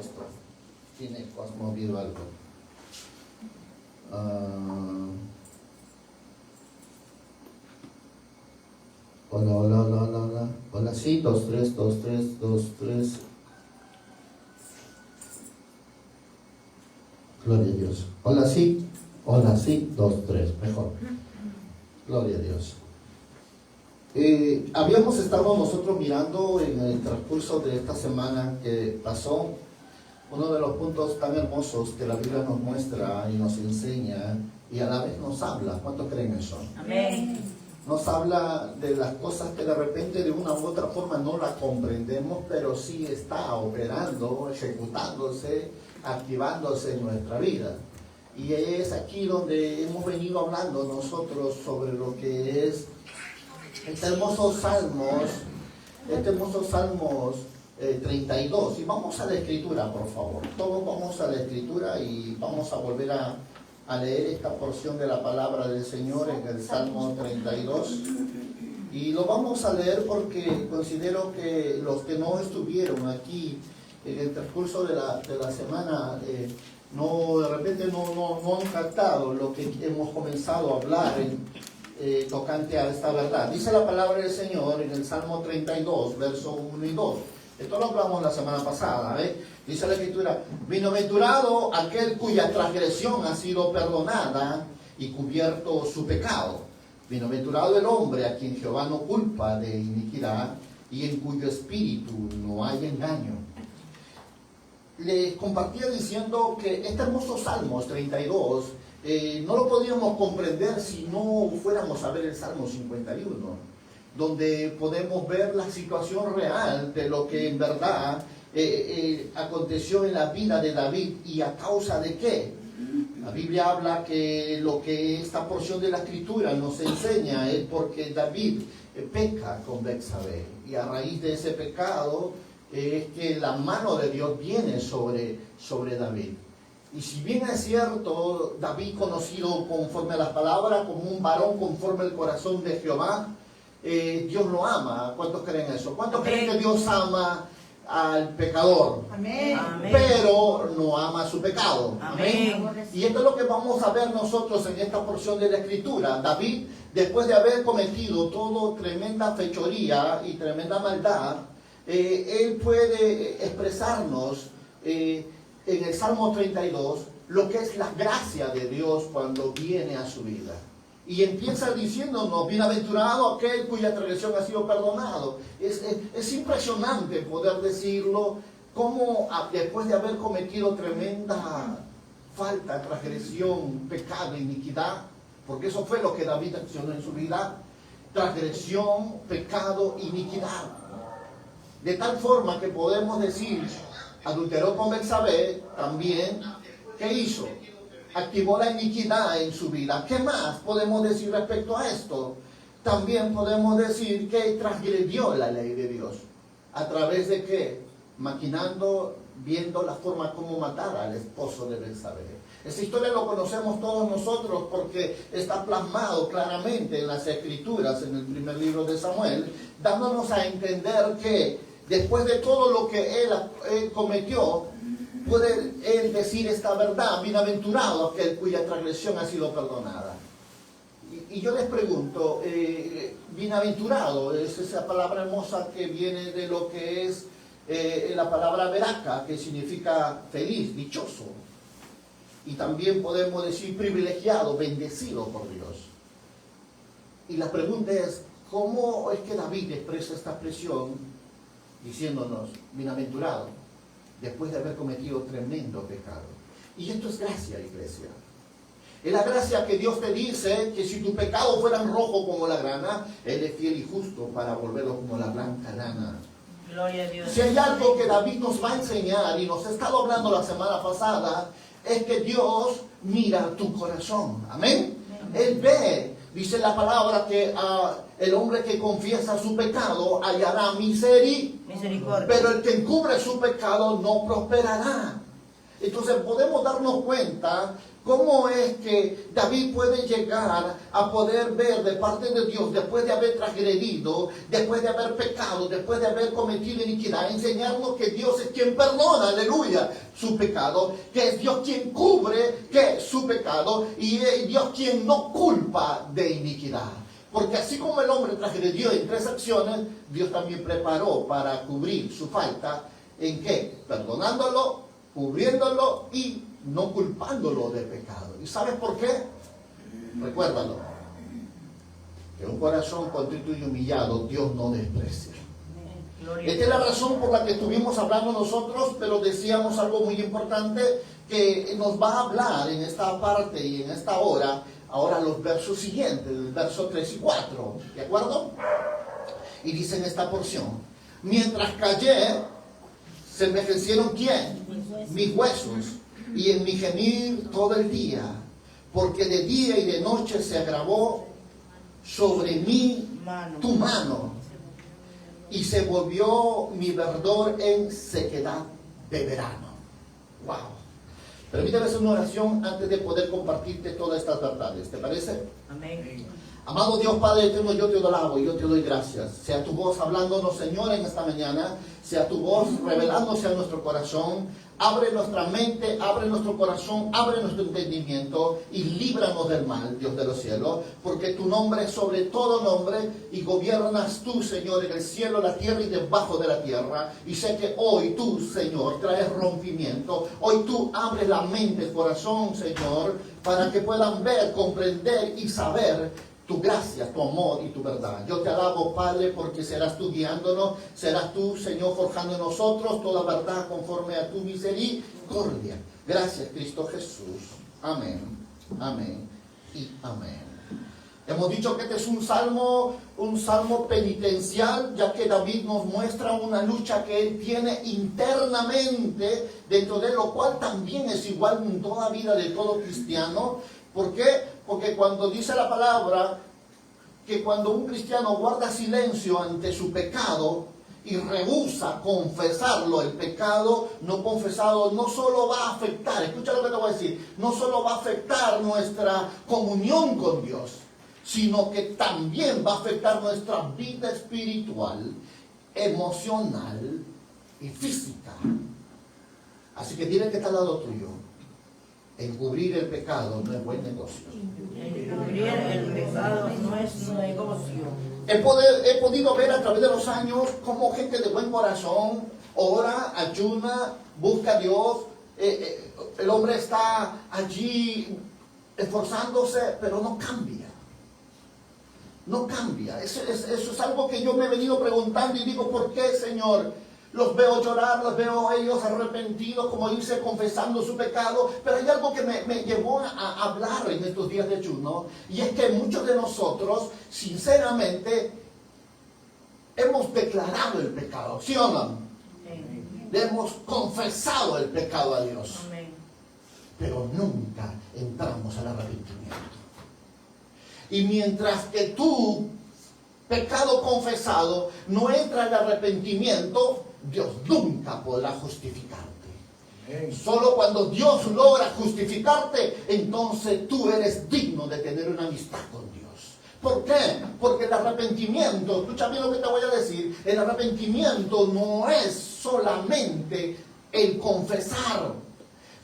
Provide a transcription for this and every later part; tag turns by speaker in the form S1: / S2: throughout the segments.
S1: esto. Tiene movido algo. Hola, sí, 2, 3, 2, 3, 2, 3. Gloria a Dios. Hola, sí, 2, 3, mejor. Gloria a Dios. Habíamos estado nosotros mirando en el transcurso de esta semana que pasó uno de los puntos tan hermosos que la Biblia nos muestra y nos enseña y a la vez nos habla. ¿Cuántos creen eso?
S2: Amén.
S1: Nos habla de las cosas que de repente de una u otra forma no las comprendemos, pero sí está operando, ejecutándose, activándose en nuestra vida. Y es aquí donde hemos venido hablando nosotros sobre lo que es este hermoso Salmos 32. Y vamos a la Escritura, por favor. Todos vamos a la Escritura y vamos a volver a leer esta porción de la palabra del Señor en el Salmo 32. Y lo vamos a leer porque considero que los que no estuvieron aquí en el transcurso de la semana, de repente no han captado lo que hemos comenzado a hablar tocante a esta verdad. Dice la palabra del Señor en el Salmo 32, versos 1 y 2. Esto lo hablamos la semana pasada, Dice la Escritura: bienaventurado aquel cuya transgresión ha sido perdonada y cubierto su pecado. Bienaventurado el hombre a quien Jehová no culpa de iniquidad y en cuyo espíritu no hay engaño. Les compartía diciendo que este hermoso Salmos 32 no lo podíamos comprender si no fuéramos a ver el Salmo 51, donde podemos ver la situación real de lo que en verdad aconteció en la vida de David y a causa de qué. La Biblia habla que lo que esta porción de la Escritura nos enseña es porque David peca con Betsabé, y a raíz de ese pecado es que la mano de Dios viene sobre David. Y si bien es cierto, David, conocido conforme a las palabras como un varón conforme al corazón de Jehová, Dios lo ama. ¿Cuántos creen eso? ¿Cuántos creen que Dios ama al pecador?
S2: Amén.
S1: Pero no ama su pecado.
S2: Amén.
S1: Y esto es lo que vamos a ver nosotros en esta porción de la Escritura. David, después de haber cometido toda tremenda fechoría y tremenda maldad, él puede expresarnos en el Salmo 32 lo que es la gracia de Dios cuando viene a su vida. Y empieza diciéndonos: bienaventurado aquel cuya transgresión ha sido perdonado. Es impresionante poder decirlo, como después de haber cometido tremenda falta, transgresión, pecado, iniquidad, porque eso fue lo que David accionó en su vida: transgresión, pecado, iniquidad. De tal forma que podemos decir, adulteró con Betsabé, también, ¿qué hizo? Activó la iniquidad en su vida. ¿Qué más podemos decir respecto a esto? También podemos decir que transgredió la ley de Dios. ¿A través de qué? Maquinando, viendo la forma como matar al esposo de Betsabé. Esa historia lo conocemos todos nosotros porque está plasmado claramente en las Escrituras, en el primer libro de Samuel, dándonos a entender que después de todo lo que él cometió, puede él decir esta verdad: bienaventurado aquel cuya transgresión ha sido perdonada. Y yo les pregunto, bienaventurado es esa palabra hermosa que viene de lo que es la palabra veraca, que significa feliz, dichoso. Y también podemos decir privilegiado, bendecido por Dios. Y la pregunta es: ¿cómo es que David expresa esta expresión diciéndonos bienaventurado después de haber cometido tremendo pecado? Y esto es gracia, iglesia. Es la gracia que Dios te dice que si tus pecados fueran rojos como la grana, Él es fiel y justo para volverlos como la blanca lana.
S2: Gloria a Dios.
S1: Si hay algo que David nos va a enseñar, y nos ha estado hablando la semana pasada, es que Dios mira tu corazón. Amén. Él ve, dice la palabra, que el hombre que confiesa su pecado hallará misericordia.
S2: Misericordia.
S1: Pero el que encubre su pecado no prosperará. Entonces podemos darnos cuenta cómo es que David puede llegar a poder ver de parte de Dios, después de haber transgredido, después de haber pecado, después de haber cometido iniquidad, enseñarnos que Dios es quien perdona, aleluya, su pecado, que es Dios quien cubre que su pecado y es Dios quien no culpa de iniquidad. Porque así como el hombre transgredió en 3 acciones, Dios también preparó para cubrir su falta. ¿En qué? Perdonándolo, cubriéndolo y no culpándolo de pecado. ¿Y sabes por qué? Recuérdalo. Que un corazón contrito y humillado Dios no desprecia. Esta es la razón por la que estuvimos hablando nosotros, pero decíamos algo muy importante que nos va a hablar en esta parte y en esta hora. Ahora los versos siguientes, el verso 3 y 4, ¿de acuerdo? Y dice en esta porción: mientras callé, se envejecieron ¿quién? Mis huesos, y en mi gemir todo el día, porque de día y de noche se agravó sobre mí tu mano, y se volvió mi verdor en sequedad de verano. Wow. Permítame hacer una oración antes de poder compartirte todas estas verdades. ¿Te parece?
S2: Amén.
S1: Amado Dios Padre eterno, yo te alabo y yo te doy gracias. Sea tu voz hablándonos, Señor, en esta mañana. Sea tu voz revelándose a nuestro corazón. Abre nuestra mente, abre nuestro corazón, abre nuestro entendimiento y líbranos del mal, Dios de los cielos, porque tu nombre es sobre todo nombre y gobiernas tú, Señor, en el cielo, la tierra y debajo de la tierra. Y sé que hoy tú, Señor, traes rompimiento. Hoy tú abres la mente, el corazón, Señor, para que puedan ver, comprender y saber tu gracia, tu amor y tu verdad. Yo te alabo, Padre, porque serás tú guiándonos, serás tú, Señor, forjando en nosotros toda verdad conforme a tu misericordia. Gracias, Cristo Jesús. Amén, amén y amén. Hemos dicho que este es un salmo penitencial, ya que David nos muestra una lucha que él tiene internamente, dentro de lo cual también es igual en toda vida de todo cristiano. ¿Por qué? Porque cuando dice la palabra que cuando un cristiano guarda silencio ante su pecado y rehúsa confesarlo, el pecado no confesado no solo va a afectar, escucha lo que te voy a decir, no solo va a afectar nuestra comunión con Dios, sino que también va a afectar nuestra vida espiritual, emocional y física. Así que dile que está al lado tuyo: encubrir el pecado no es buen negocio.
S2: Encubrir el pecado no es un negocio.
S1: He podido ver a través de los años cómo gente de buen corazón ora, ayuna, busca a Dios. El hombre está allí esforzándose, pero no cambia. No cambia. Eso es algo que yo me he venido preguntando y digo: ¿por qué, Señor? Los veo llorar, los veo ellos arrepentidos, como dice, confesando su pecado. Pero hay algo que me llevó a hablar en estos días de ayuno. Y es que muchos de nosotros, sinceramente, hemos declarado el pecado. ¿Sí o no? Le hemos confesado el pecado a Dios.
S2: Amén.
S1: Pero nunca entramos al arrepentimiento. Y mientras que tú, pecado confesado, no entra al arrepentimiento, Dios nunca podrá justificarte. Solo cuando Dios logra justificarte, entonces tú eres digno de tener una amistad con Dios. ¿Por qué? Porque el arrepentimiento, escucha bien lo que te voy a decir, el arrepentimiento no es solamente el confesar,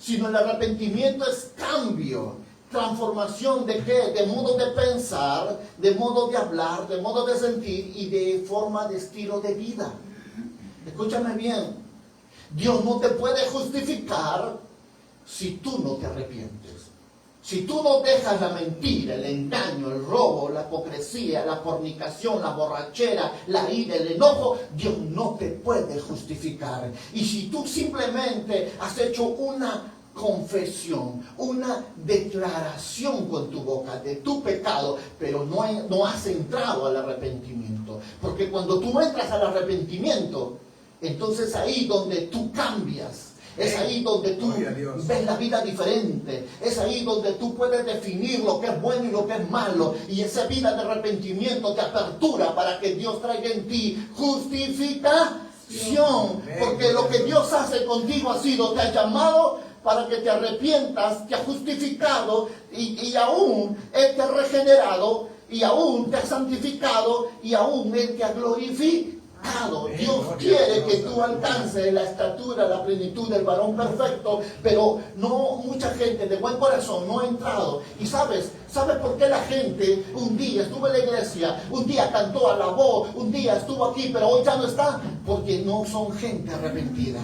S1: sino el arrepentimiento es cambio, transformación de qué, de modo de pensar, de modo de hablar, de modo de sentir y de forma de estilo de vida. Escúchame bien, Dios no te puede justificar si tú no te arrepientes. Si tú no dejas la mentira, el engaño, el robo, la hipocresía, la fornicación, la borrachera, la ira, el enojo, Dios no te puede justificar. Y si tú simplemente has hecho una confesión, una declaración con tu boca de tu pecado, pero no has entrado al arrepentimiento. Porque cuando tú entras al arrepentimiento, entonces ahí donde tú cambias, es ahí donde tú ves la vida diferente, es ahí donde tú puedes definir lo que es bueno y lo que es malo, y esa vida de arrepentimiento te apertura para que Dios traiga en ti justificación, porque lo que Dios hace contigo ha sido, te ha llamado para que te arrepientas, te ha justificado y aún Él te ha regenerado y aún te ha santificado y aún Él te ha glorificado. Dios quiere que tú alcances la estatura, la plenitud del varón perfecto, pero no mucha gente de buen corazón no ha entrado. Y ¿sabes por qué la gente un día estuvo en la iglesia, un día cantó, alabó, un día estuvo aquí, pero hoy ya no está? Porque no son gente arrepentida.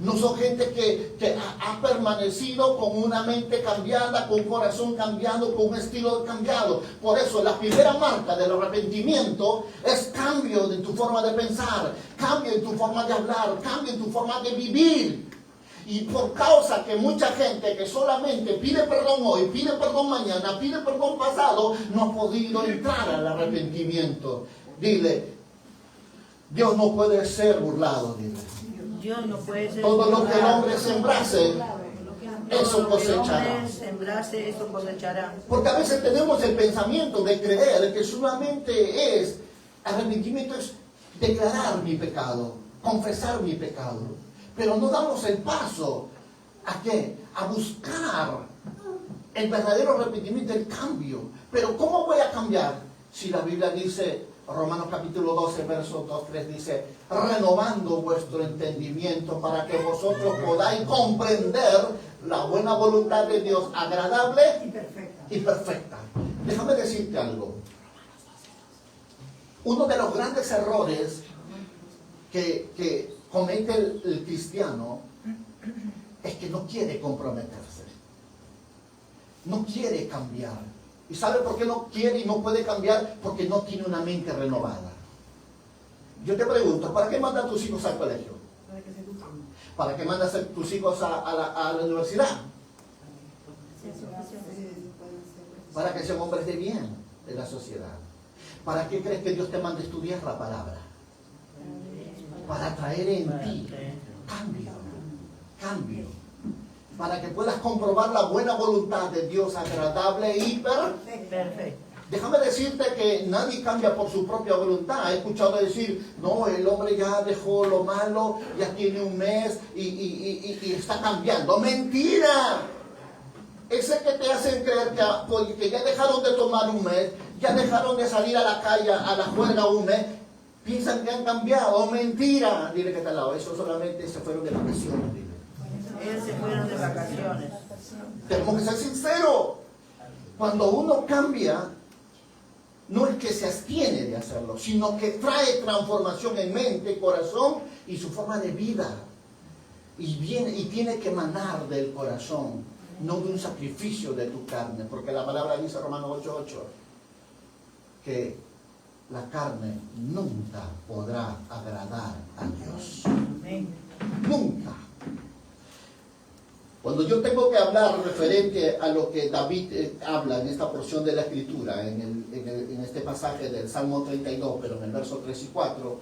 S1: No son gente que ha permanecido con una mente cambiada, con un corazón cambiado, con un estilo cambiado. Por eso la primera marca del arrepentimiento es cambio de tu forma de pensar, cambio en tu forma de hablar, cambio en tu forma de vivir. Y por causa que mucha gente que solamente pide perdón hoy, pide perdón mañana, pide perdón pasado, no ha podido entrar al arrepentimiento. Dile, Dios no puede ser burlado, dile.
S2: Dios no puede ser
S1: Todo lo que el
S2: burlado.
S1: hombre sembrase, eso
S2: Todo lo que el
S1: cosechará.
S2: hombre sembrase, eso cosechará.
S1: Porque a veces tenemos el pensamiento de creer que solamente arrepentimiento es declarar mi pecado, confesar mi pecado. Pero no damos el paso, ¿a qué? A buscar el verdadero arrepentimiento, el cambio. Pero ¿cómo voy a cambiar? Si la Biblia dice, Romanos capítulo 12, verso 2-3 dice, renovando vuestro entendimiento para que vosotros podáis comprender la buena voluntad de Dios, agradable y perfecta. Déjame decirte algo. Uno de los grandes errores que comete el cristiano es que no quiere comprometerse. No quiere cambiar. ¿Y sabe por qué no quiere y no puede cambiar? Porque no tiene una mente renovada. Yo te pregunto, ¿para qué mandas a tus hijos al colegio? ¿Para qué mandas a tus hijos a la universidad? Para que sean hombres de bien en la sociedad. ¿Para qué crees que Dios te manda a estudiar la palabra? Para traer en ti cambio. Para que puedas comprobar la buena voluntad de Dios agradable y perfecta. Déjame decirte que nadie cambia por su propia voluntad. He escuchado decir, no, el hombre ya dejó lo malo, ya tiene un mes y está cambiando. ¡Mentira! Ese que te hacen creer que ya dejaron de tomar un mes, ya dejaron de salir a la calle, a la juerga un mes, piensan que han cambiado. ¡Mentira! Dile que está al lado, eso solamente se fueron de vacaciones, dile.
S2: Ellos se fueron de vacaciones.
S1: Tenemos que ser sinceros. Cuando uno cambia, no es que se abstiene de hacerlo, sino que trae transformación en mente, corazón y su forma de vida. Y tiene que emanar del corazón, no de un sacrificio de tu carne. Porque la palabra dice, Romanos 8:8, que la carne nunca podrá agradar a Dios. Nunca. Cuando yo tengo que hablar referente a lo que David habla en esta porción de la Escritura, en este pasaje del Salmo 32, pero en el verso 3 y 4,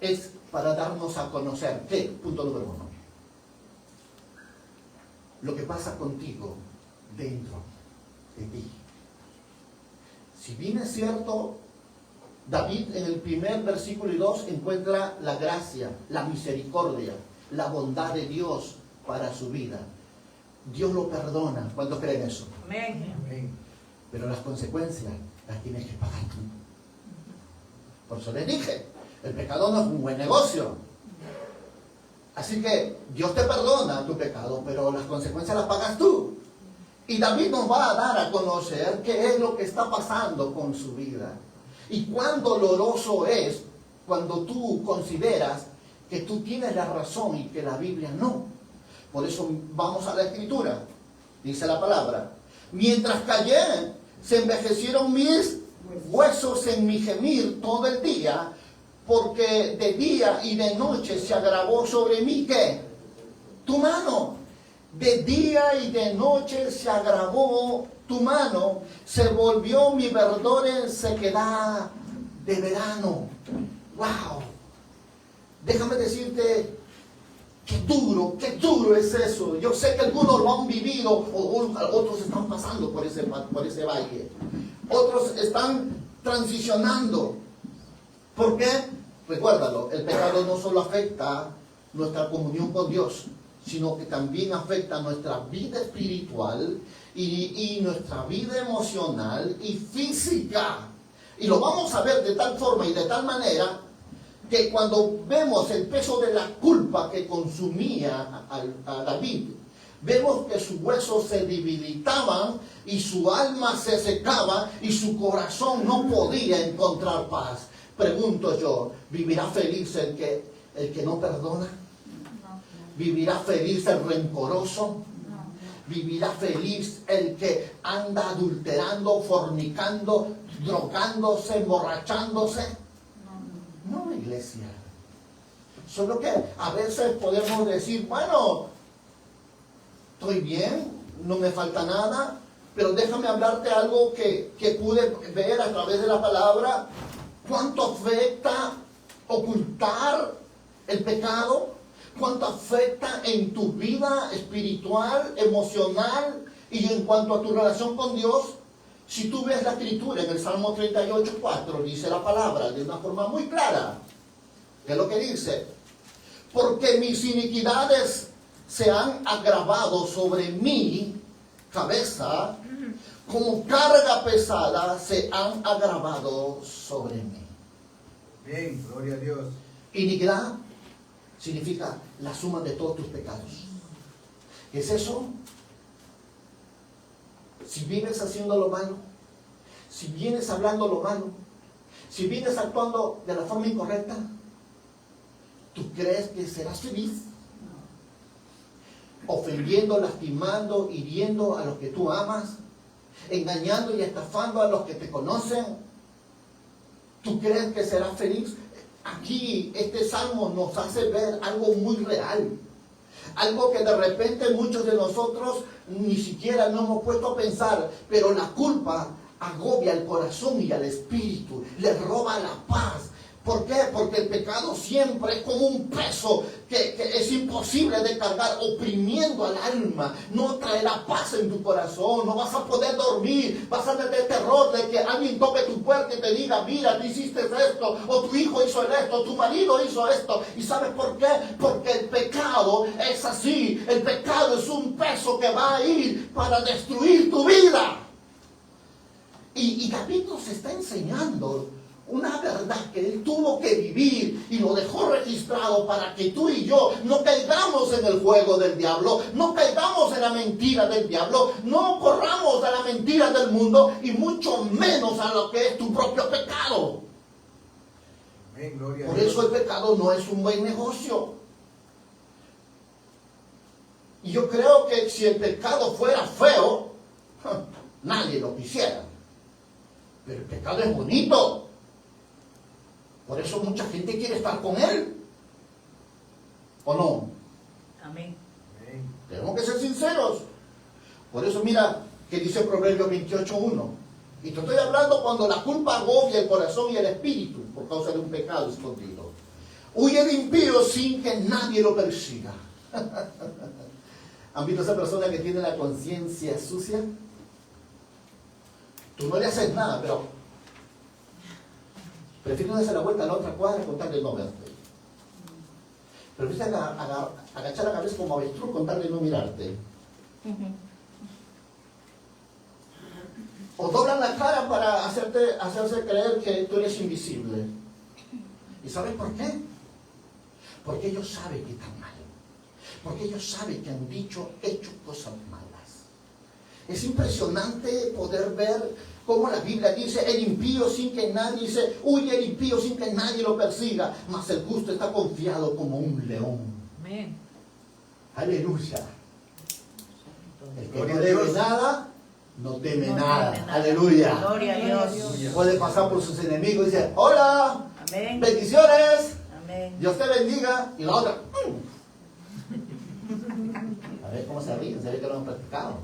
S1: es para darnos a conocer, ¿qué? Punto número 1. Lo que pasa contigo dentro de ti. Si bien es cierto, David en el primer versículo y 2 encuentra la gracia, la misericordia, la bondad de Dios para su vida. Dios lo perdona. ¿Cuántos creen eso?
S2: Amén.
S1: Pero las consecuencias las tienes que pagar tú. Por eso les dije, el pecado no es un buen negocio. Así que Dios te perdona tu pecado, pero las consecuencias las pagas tú. Y David nos va a dar a conocer qué es lo que está pasando con su vida. Y cuán doloroso es cuando tú consideras que tú tienes la razón y que la Biblia no. Por eso vamos a la Escritura. Dice la palabra: mientras callé, se envejecieron mis huesos en mi gemir todo el día, porque de día y de noche se agravó sobre mí, ¿qué? Tu mano. De día y de noche se agravó tu mano, se volvió mi verdor en sequedad de verano. ¡Wow! Déjame decirte, qué duro es eso. Yo sé que algunos lo han vivido, o otros están pasando por ese valle. Otros están transicionando. ¿Por qué? Recuérdalo, el pecado no solo afecta nuestra comunión con Dios, sino que también afecta nuestra vida espiritual y nuestra vida emocional y física. Y lo vamos a ver de tal forma y de tal manera que cuando vemos el peso de la culpa que consumía a David, vemos que sus huesos se debilitaban y su alma se secaba y su corazón no podía encontrar paz. Pregunto yo, ¿vivirá feliz el que no perdona? ¿Vivirá feliz el rencoroso? ¿Vivirá feliz el que anda adulterando, fornicando, drogándose, emborrachándose? No, iglesia. Solo que a veces podemos decir, bueno, estoy bien, no me falta nada, pero déjame hablarte algo que pude ver a través de la palabra. ¿Cuánto afecta ocultar el pecado? ¿Cuánto afecta en tu vida espiritual, emocional y en cuanto a tu relación con Dios? Si tú ves la escritura en el Salmo 38:4, dice la palabra de una forma muy clara. ¿Qué es lo que dice? Porque mis iniquidades se han agravado sobre mi cabeza, como carga pesada se han agravado sobre mí.
S3: Bien, gloria a Dios.
S1: Iniquidad significa la suma de todos tus pecados. ¿Qué es eso? Si vienes haciendo lo malo, si vienes hablando lo malo, si vienes actuando de la forma incorrecta, ¿tú crees que serás feliz? Ofendiendo, lastimando, hiriendo a los que tú amas, engañando y estafando a los que te conocen, ¿tú crees que serás feliz? Aquí este salmo nos hace ver algo muy real, algo que de repente muchos de nosotros ni siquiera nos hemos puesto a pensar, pero la culpa agobia el corazón y al espíritu, le roba la paz. ¿Por qué? Porque el pecado siempre es como un peso que es imposible de cargar, oprimiendo al alma. No traerá paz en tu corazón, no vas a poder dormir, vas a tener terror de que alguien toque tu puerta y te diga, mira, tú hiciste esto, o tu hijo hizo esto, tu marido hizo esto. ¿Y sabes por qué? Porque el pecado es así, el pecado es un peso que va a ir para destruir tu vida. Y David nos está enseñando una verdad que él tuvo que vivir y lo dejó registrado para que tú y yo no caigamos en el juego del diablo, no caigamos en la mentira del diablo, no corramos a la mentira del mundo y mucho menos a lo que es tu propio pecado.
S3: Amén, gloria a
S1: Por
S3: Dios.
S1: eso el pecado no es un buen negocio. Y yo creo que si el pecado fuera feo, nadie lo quisiera. Pero el pecado es bonito. Por eso mucha gente quiere estar con él. ¿O no?
S2: Amén.
S3: Amén.
S1: Tenemos que ser sinceros. Por eso mira que dice Proverbios 28:1. Y te estoy hablando cuando la culpa agobia el corazón y el espíritu por causa de un pecado escondido. Huye el impío sin que nadie lo persiga. ¿Han visto a esa persona que tiene la conciencia sucia? Tú no le haces nada, pero prefiero darse la vuelta a la otra cuadra con tal de no verte. Prefiero agachar la cabeza como avestruz con tal de no mirarte. O doblan la cara para hacerse creer que tú eres invisible. ¿Y sabes por qué? Porque ellos saben que están mal. Porque ellos saben que han hecho cosas malas. Es impresionante poder ver cómo la Biblia dice, el impío sin que nadie dice, huye el impío sin que nadie lo persiga, mas el justo está confiado como un león.
S2: Amén.
S1: Aleluya. El que
S3: Gloria
S1: no
S3: a
S1: debe
S3: Dios.
S1: nada, no teme
S2: No
S1: nada.
S2: teme nada.
S1: Aleluya.
S2: Gloria a Dios.
S1: Puede pasar por sus enemigos y dice, hola,
S2: Amén.
S1: bendiciones,
S2: Amén.
S1: Dios te bendiga. Y la otra, a ver cómo se ríen, se ve que lo han practicado.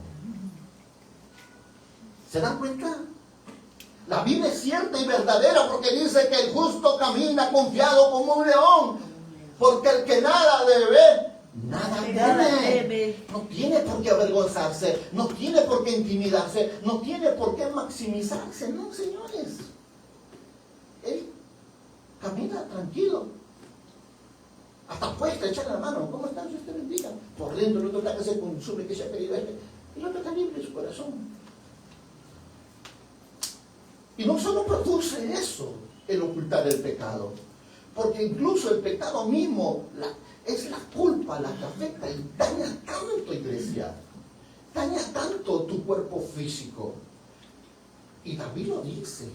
S1: ¿Se dan cuenta? La Biblia es cierta y verdadera porque dice que el justo camina confiado como un león. Porque el que nada debe, nada teme. No tiene por qué avergonzarse, no tiene por qué intimidarse, no tiene por qué maximizarse. No, señores. Él camina tranquilo. Hasta puesta, echar la mano. ¿Cómo están? Dios te bendiga. Por dentro el otro está que se consume, que se ha querido el otro está libre de su corazón. Y no solo produce eso, el ocultar el pecado, porque incluso el pecado mismo es la culpa la que afecta y daña tanto, iglesia, daña tanto tu cuerpo físico. Y David lo dice,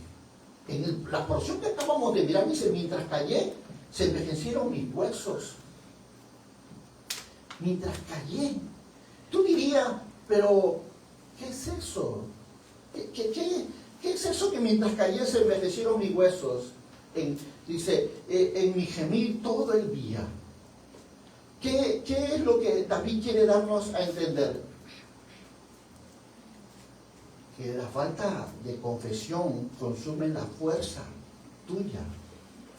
S1: la porción que acabamos de mirar dice, mientras callé, se envejecieron mis huesos. Mientras callé. Tú dirías, pero, ¿qué es eso? ¿Qué es eso que mientras callé se envejecieron mis huesos? Dice, en mi gemir todo el día. ¿Qué es lo que David quiere darnos a entender? Que la falta de confesión consume la fuerza tuya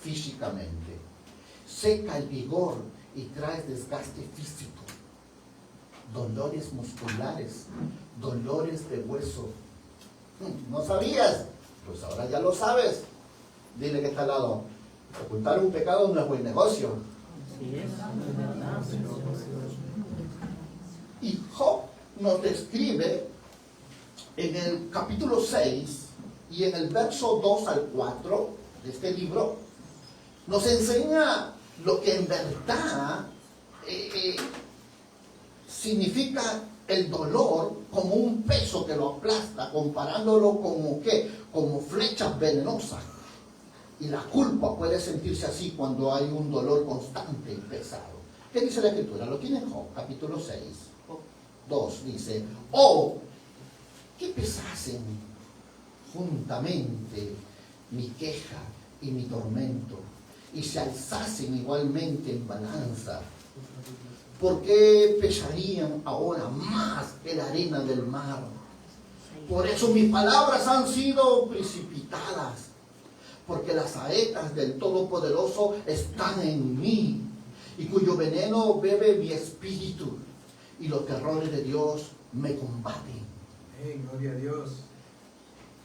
S1: físicamente, seca el vigor y trae desgaste físico, dolores musculares, dolores de hueso. ¿No sabías? Pues ahora ya lo sabes. Dile que está al lado, ocultar un pecado no es buen negocio.
S2: Así es, ¿verdad?
S1: Y Job nos describe en el capítulo 6 y en el verso 2 al 4 de este libro, nos enseña lo que en verdad significa el dolor como un peso que lo aplasta, comparándolo como ¿qué? Como flechas venenosas. Y la culpa puede sentirse así cuando hay un dolor constante y pesado. ¿Qué dice la Escritura? Lo tiene Job, capítulo 6, 2, dice, oh, que pesasen juntamente mi queja y mi tormento, y se alzasen igualmente en balanza. ¿Por qué pesarían ahora más que la arena del mar? Por eso mis palabras han sido precipitadas, porque las saetas del Todopoderoso están en mí, y cuyo veneno bebe mi espíritu, y los terrores de Dios me combaten.
S3: Gloria a Dios.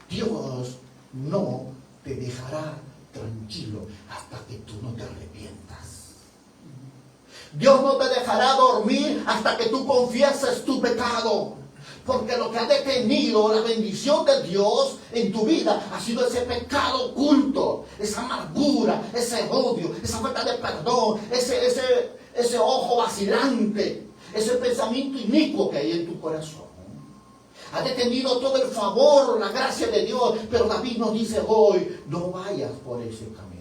S1: Dios no te dejará tranquilo hasta que tú no te arrepientas. Dios no te dejará dormir hasta que tú confieses tu pecado. Porque lo que ha detenido la bendición de Dios en tu vida ha sido ese pecado oculto, esa amargura, ese odio, esa falta de perdón, ese ojo vacilante, ese pensamiento inicuo que hay en tu corazón. Ha detenido todo el favor, la gracia de Dios, pero David nos dice hoy, no vayas por ese camino.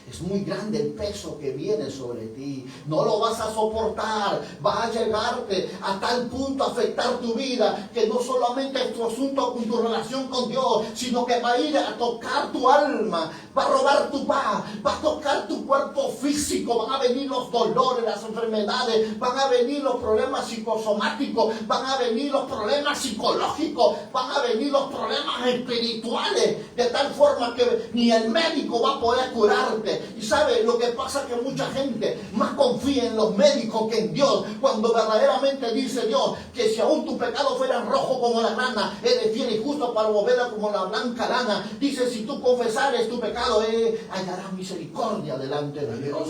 S1: Es muy grande el peso que viene sobre ti. No lo vas a soportar. Va a llegarte a tal punto a afectar tu vida que no solamente es tu asunto con tu relación con Dios, sino que va a ir a tocar tu alma, va a robar tu paz, va a tocar tu cuerpo físico, van a venir los dolores, las enfermedades, van a venir los problemas psicosomáticos, van a venir los problemas psicológicos, van a venir los problemas espirituales, de tal forma que ni el médico va a poder curarte. Y sabe lo que pasa, que mucha gente más confía en los médicos que en Dios, cuando verdaderamente dice Dios que si aún tu pecado fuera rojo como la lana, eres fiel y justo para volverla como la blanca lana. Dice, si tú confesares tu pecado, hallarás misericordia delante de Dios.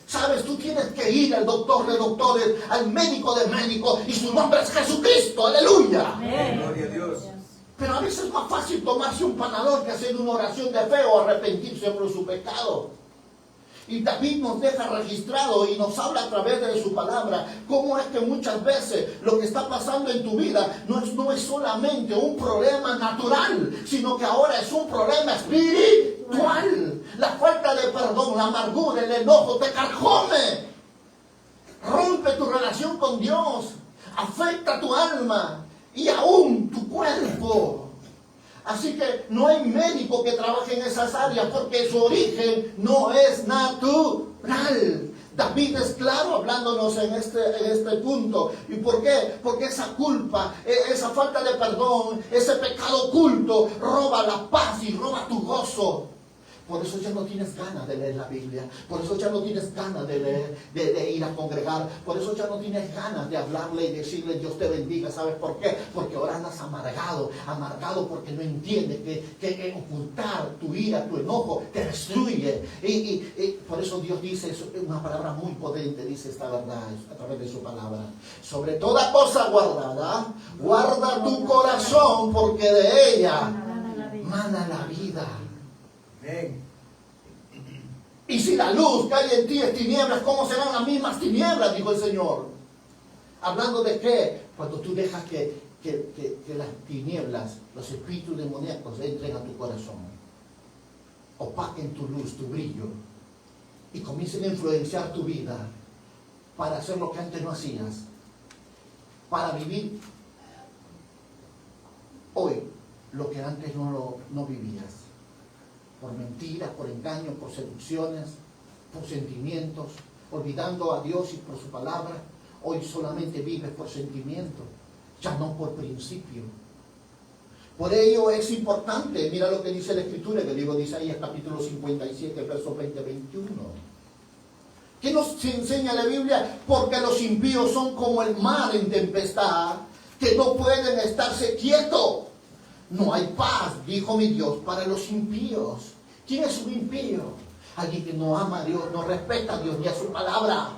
S1: Sabes, tú tienes que ir al doctor de doctores, al médico de médicos, y su nombre es Jesucristo. Aleluya.
S3: Gloria a Dios.
S1: Pero a veces es más fácil tomarse un panadol que hacer una oración de fe o arrepentirse por su pecado. Y David nos deja registrado y nos habla a través de su palabra cómo es que muchas veces lo que está pasando en tu vida no es solamente un problema natural, sino que ahora es un problema espiritual. La falta de perdón, la amargura, el enojo te carcome, rompe tu relación con Dios, afecta tu alma y aún tu cuerpo. Así que no hay médico que trabaje en esas áreas, porque su origen no es natural. David es claro hablándonos en este punto. ¿Y por qué? Porque esa culpa, esa falta de perdón, ese pecado oculto roba la paz y roba tu gozo. Por eso ya no tienes ganas de leer la Biblia. Por eso ya no tienes ganas de leer, de ir a congregar. Por eso ya no tienes ganas de hablarle y decirle Dios te bendiga. ¿Sabes por qué? Porque ahora andas amargado. Amargado porque no entiendes que ocultar tu ira, tu enojo, te destruye. Y por eso Dios dice una palabra muy potente. Dice esta verdad a través de su palabra. Sobre toda cosa guardada, guarda tu corazón porque de ella mana la vida.
S3: Amén.
S1: Y si la luz que hay en ti es tinieblas, ¿cómo serán las mismas tinieblas? Dijo el Señor. ¿Hablando de qué? Cuando tú dejas que las tinieblas, los espíritus demoníacos entren a tu corazón, opaquen tu luz, tu brillo, y comiencen a influenciar tu vida para hacer lo que antes no hacías, para vivir hoy lo que antes no vivías. Por mentiras, por engaños, por seducciones, por sentimientos, olvidando a Dios y por su palabra. Hoy solamente vives por sentimiento, ya no por principio. Por ello es importante, mira lo que dice la Escritura, que el libro de Isaías capítulo 57, versos 20-21. ¿Qué nos enseña la Biblia? Porque los impíos son como el mar en tempestad, que no pueden estarse quietos. No hay paz, dijo mi Dios, para los impíos. ¿Quién es un impío? Alguien que no ama a Dios, no respeta a Dios ni a su palabra.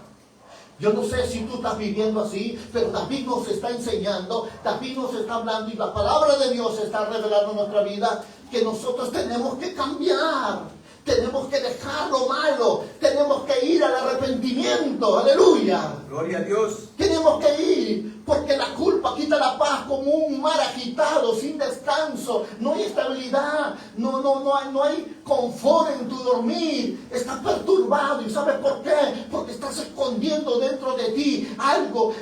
S1: Yo no sé si tú estás viviendo así, pero David nos está enseñando, David nos está hablando y la palabra de Dios está revelando en nuestra vida que nosotros tenemos que cambiar. Tenemos que dejar lo malo, tenemos que ir al arrepentimiento, aleluya.
S3: Gloria a Dios.
S1: Tenemos que ir, porque la culpa quita la paz como un mar agitado, sin descanso. No hay estabilidad, no hay confort en tu dormir. Estás perturbado, ¿y sabes por qué? Porque estás escondiendo dentro de ti algo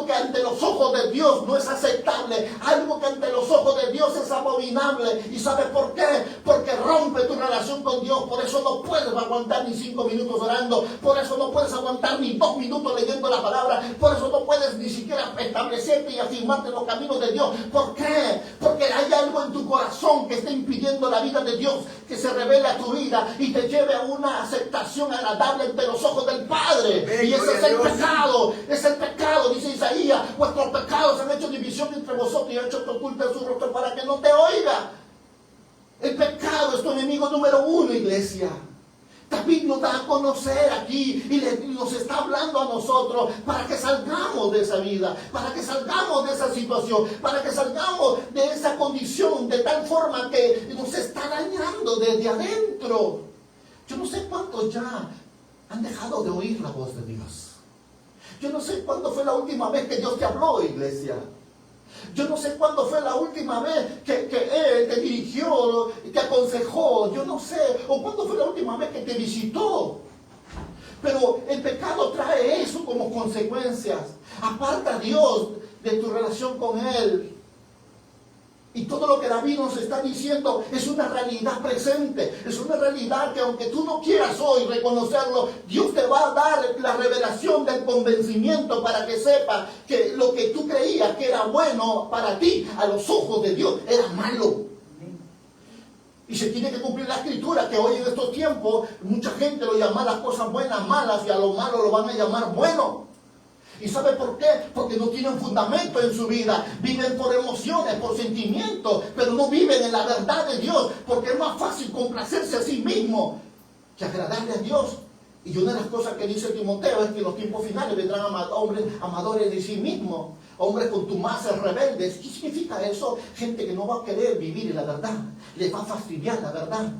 S1: que ante los ojos de Dios no es aceptable, algo que ante los ojos de Dios es abominable. ¿Y sabes por qué? Porque rompe tu relación con Dios. Por eso no puedes aguantar ni 5 minutos orando, por eso no puedes aguantar ni 2 minutos leyendo la palabra, por eso no puedes ni siquiera establecerte y afirmarte en los caminos de Dios. ¿Por qué? Porque hay algo en tu corazón que está impidiendo la vida de Dios que se revele a tu vida y te lleve a una aceptación agradable ante los ojos del Padre.
S3: Amén,
S1: y ese es el
S3: Dios.
S1: pecado, es el pecado, dice Isaías. Vuestros pecados han hecho división entre vosotros y han hecho que oculten su rostro para que no te oiga. El pecado es tu enemigo número 1, iglesia. David nos da a conocer aquí y nos está hablando a nosotros para que salgamos de esa vida, para que salgamos de esa situación, para que salgamos de esa condición de tal forma que nos está dañando desde adentro. Yo no sé cuántos ya han dejado de oír la voz de Dios. Yo no sé cuándo fue la última vez que Dios te habló, iglesia. Yo no sé cuándo fue la última vez que Él te dirigió, te aconsejó. Yo no sé. O cuándo fue la última vez que te visitó. Pero el pecado trae eso como consecuencias. Aparta a Dios de tu relación con Él. Y todo lo que David nos está diciendo es una realidad presente. Es una realidad que aunque tú no quieras hoy reconocerlo, Dios te va a dar la revelación del convencimiento para que sepas que lo que tú creías que era bueno para ti, a los ojos de Dios, era malo. Y se tiene que cumplir la Escritura, que hoy en estos tiempos mucha gente lo llama las cosas buenas malas y a lo malo lo van a llamar bueno. ¿Y sabe por qué? Porque no tienen fundamento en su vida. Viven por emociones, por sentimientos, pero no viven en la verdad de Dios, porque es más fácil complacerse a sí mismo que agradarle a Dios. Y una de las cosas que dice Timoteo es que en los tiempos finales vendrán hombres amadores de sí mismos, hombres contumaces, rebeldes. ¿Qué significa eso? Gente que no va a querer vivir en la verdad, les va a fastidiar la verdad.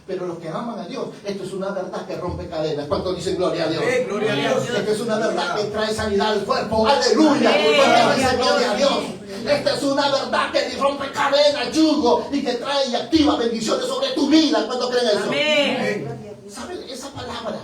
S1: Pero los que aman a Dios, esto es una verdad que rompe cadenas. ¿Cuántos dicen gloria a Dios?
S3: Gloria a Dios.
S1: Esto es una verdad que trae sanidad al cuerpo. ¡Aleluya! ¿Cuántos dicen gloria a Dios? Esta es una verdad que rompe cadenas, yugo, y que trae y activa bendiciones sobre tu vida. ¿Cuántos creen eso?
S3: Amén.
S1: ¿Saben? Esa palabra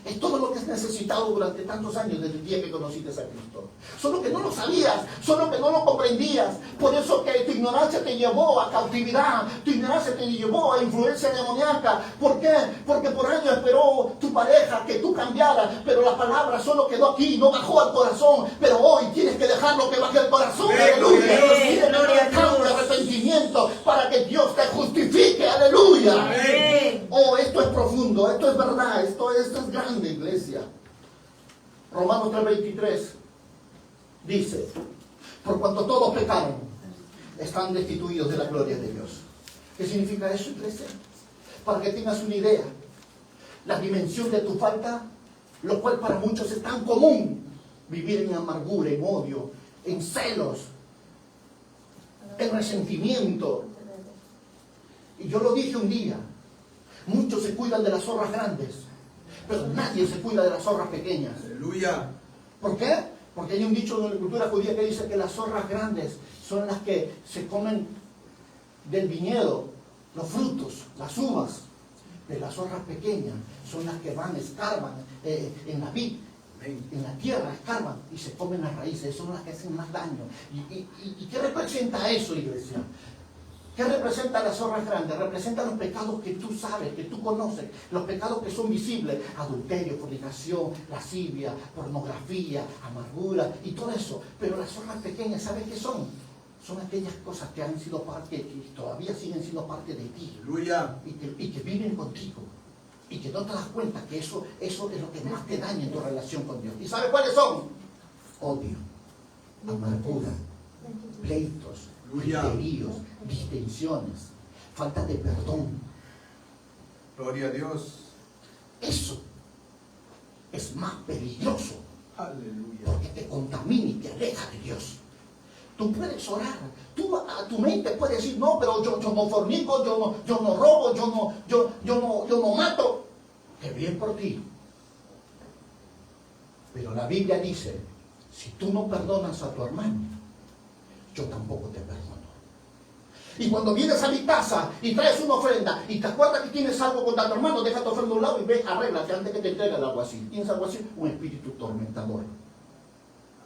S1: es todo lo que has necesitado durante tantos años desde el día que conociste a Cristo. Solo que no lo sabías, solo que no lo comprendías. Por eso que tu ignorancia te llevó a cautividad, tu ignorancia te llevó a influencia demoníaca. ¿Por qué? Porque por años esperó tu pareja que tú cambiaras, pero la palabra solo quedó aquí, no bajó al corazón. Pero hoy tienes que dejarlo que baje al corazón. ¡Aleluya! Tienes que dejar un arrepentimiento para que Dios te justifique. ¡Aleluya!
S2: Amén.
S1: Oh, profundo, esto es verdad, esto es grande, iglesia. Romanos 3:23 dice, por cuanto todos pecaron, están destituidos de la gloria de Dios. ¿Qué significa eso, iglesia? Para que tengas una idea, la dimensión de tu falta, lo cual para muchos es tan común, vivir en amargura, en odio, en celos, en resentimiento. Y yo lo dije un día, muchos se cuidan de las zorras grandes, pero nadie se cuida de las zorras pequeñas.
S3: Aleluya.
S1: ¿Por qué? Porque hay un dicho en la cultura judía que dice que las zorras grandes son las que se comen del viñedo, los frutos, las uvas. De las zorras pequeñas son las que van, escarban en la vid, en la tierra, escarban y se comen las raíces. Son las que hacen más daño. ¿Y qué representa eso, iglesia? ¿Qué representa las zorras grandes? Representa los pecados que tú sabes, que tú conoces, los pecados que son visibles: adulterio, fornicación, lascivia, pornografía, amargura y todo eso. Pero las zorras pequeñas, ¿sabes qué son? Son aquellas cosas que han sido parte, que todavía siguen siendo parte de ti.
S3: Aleluya.
S1: Y que viven contigo. Y que no te das cuenta que eso es lo que más te daña en tu relación con Dios. ¿Y sabes cuáles son? Odio, amargura, pleitos, griteríos, distensiones, falta de perdón.
S3: Gloria a Dios.
S1: Eso es más peligroso
S3: Aleluya.
S1: porque te contamina y te aleja de Dios. Tú puedes orar, a tu mente puede decir, no, pero yo no fornico, yo no robo, yo no mato. Qué bien por ti. Pero la Biblia dice, si tú no perdonas a tu hermano, yo tampoco te perdono. Y cuando vienes a mi casa y traes una ofrenda y te acuerdas que tienes algo contra tu hermano, deja tu ofrenda a un lado y ve, arréglate antes que te entregue el agua así. ¿Tienes algo así? Un espíritu tormentador.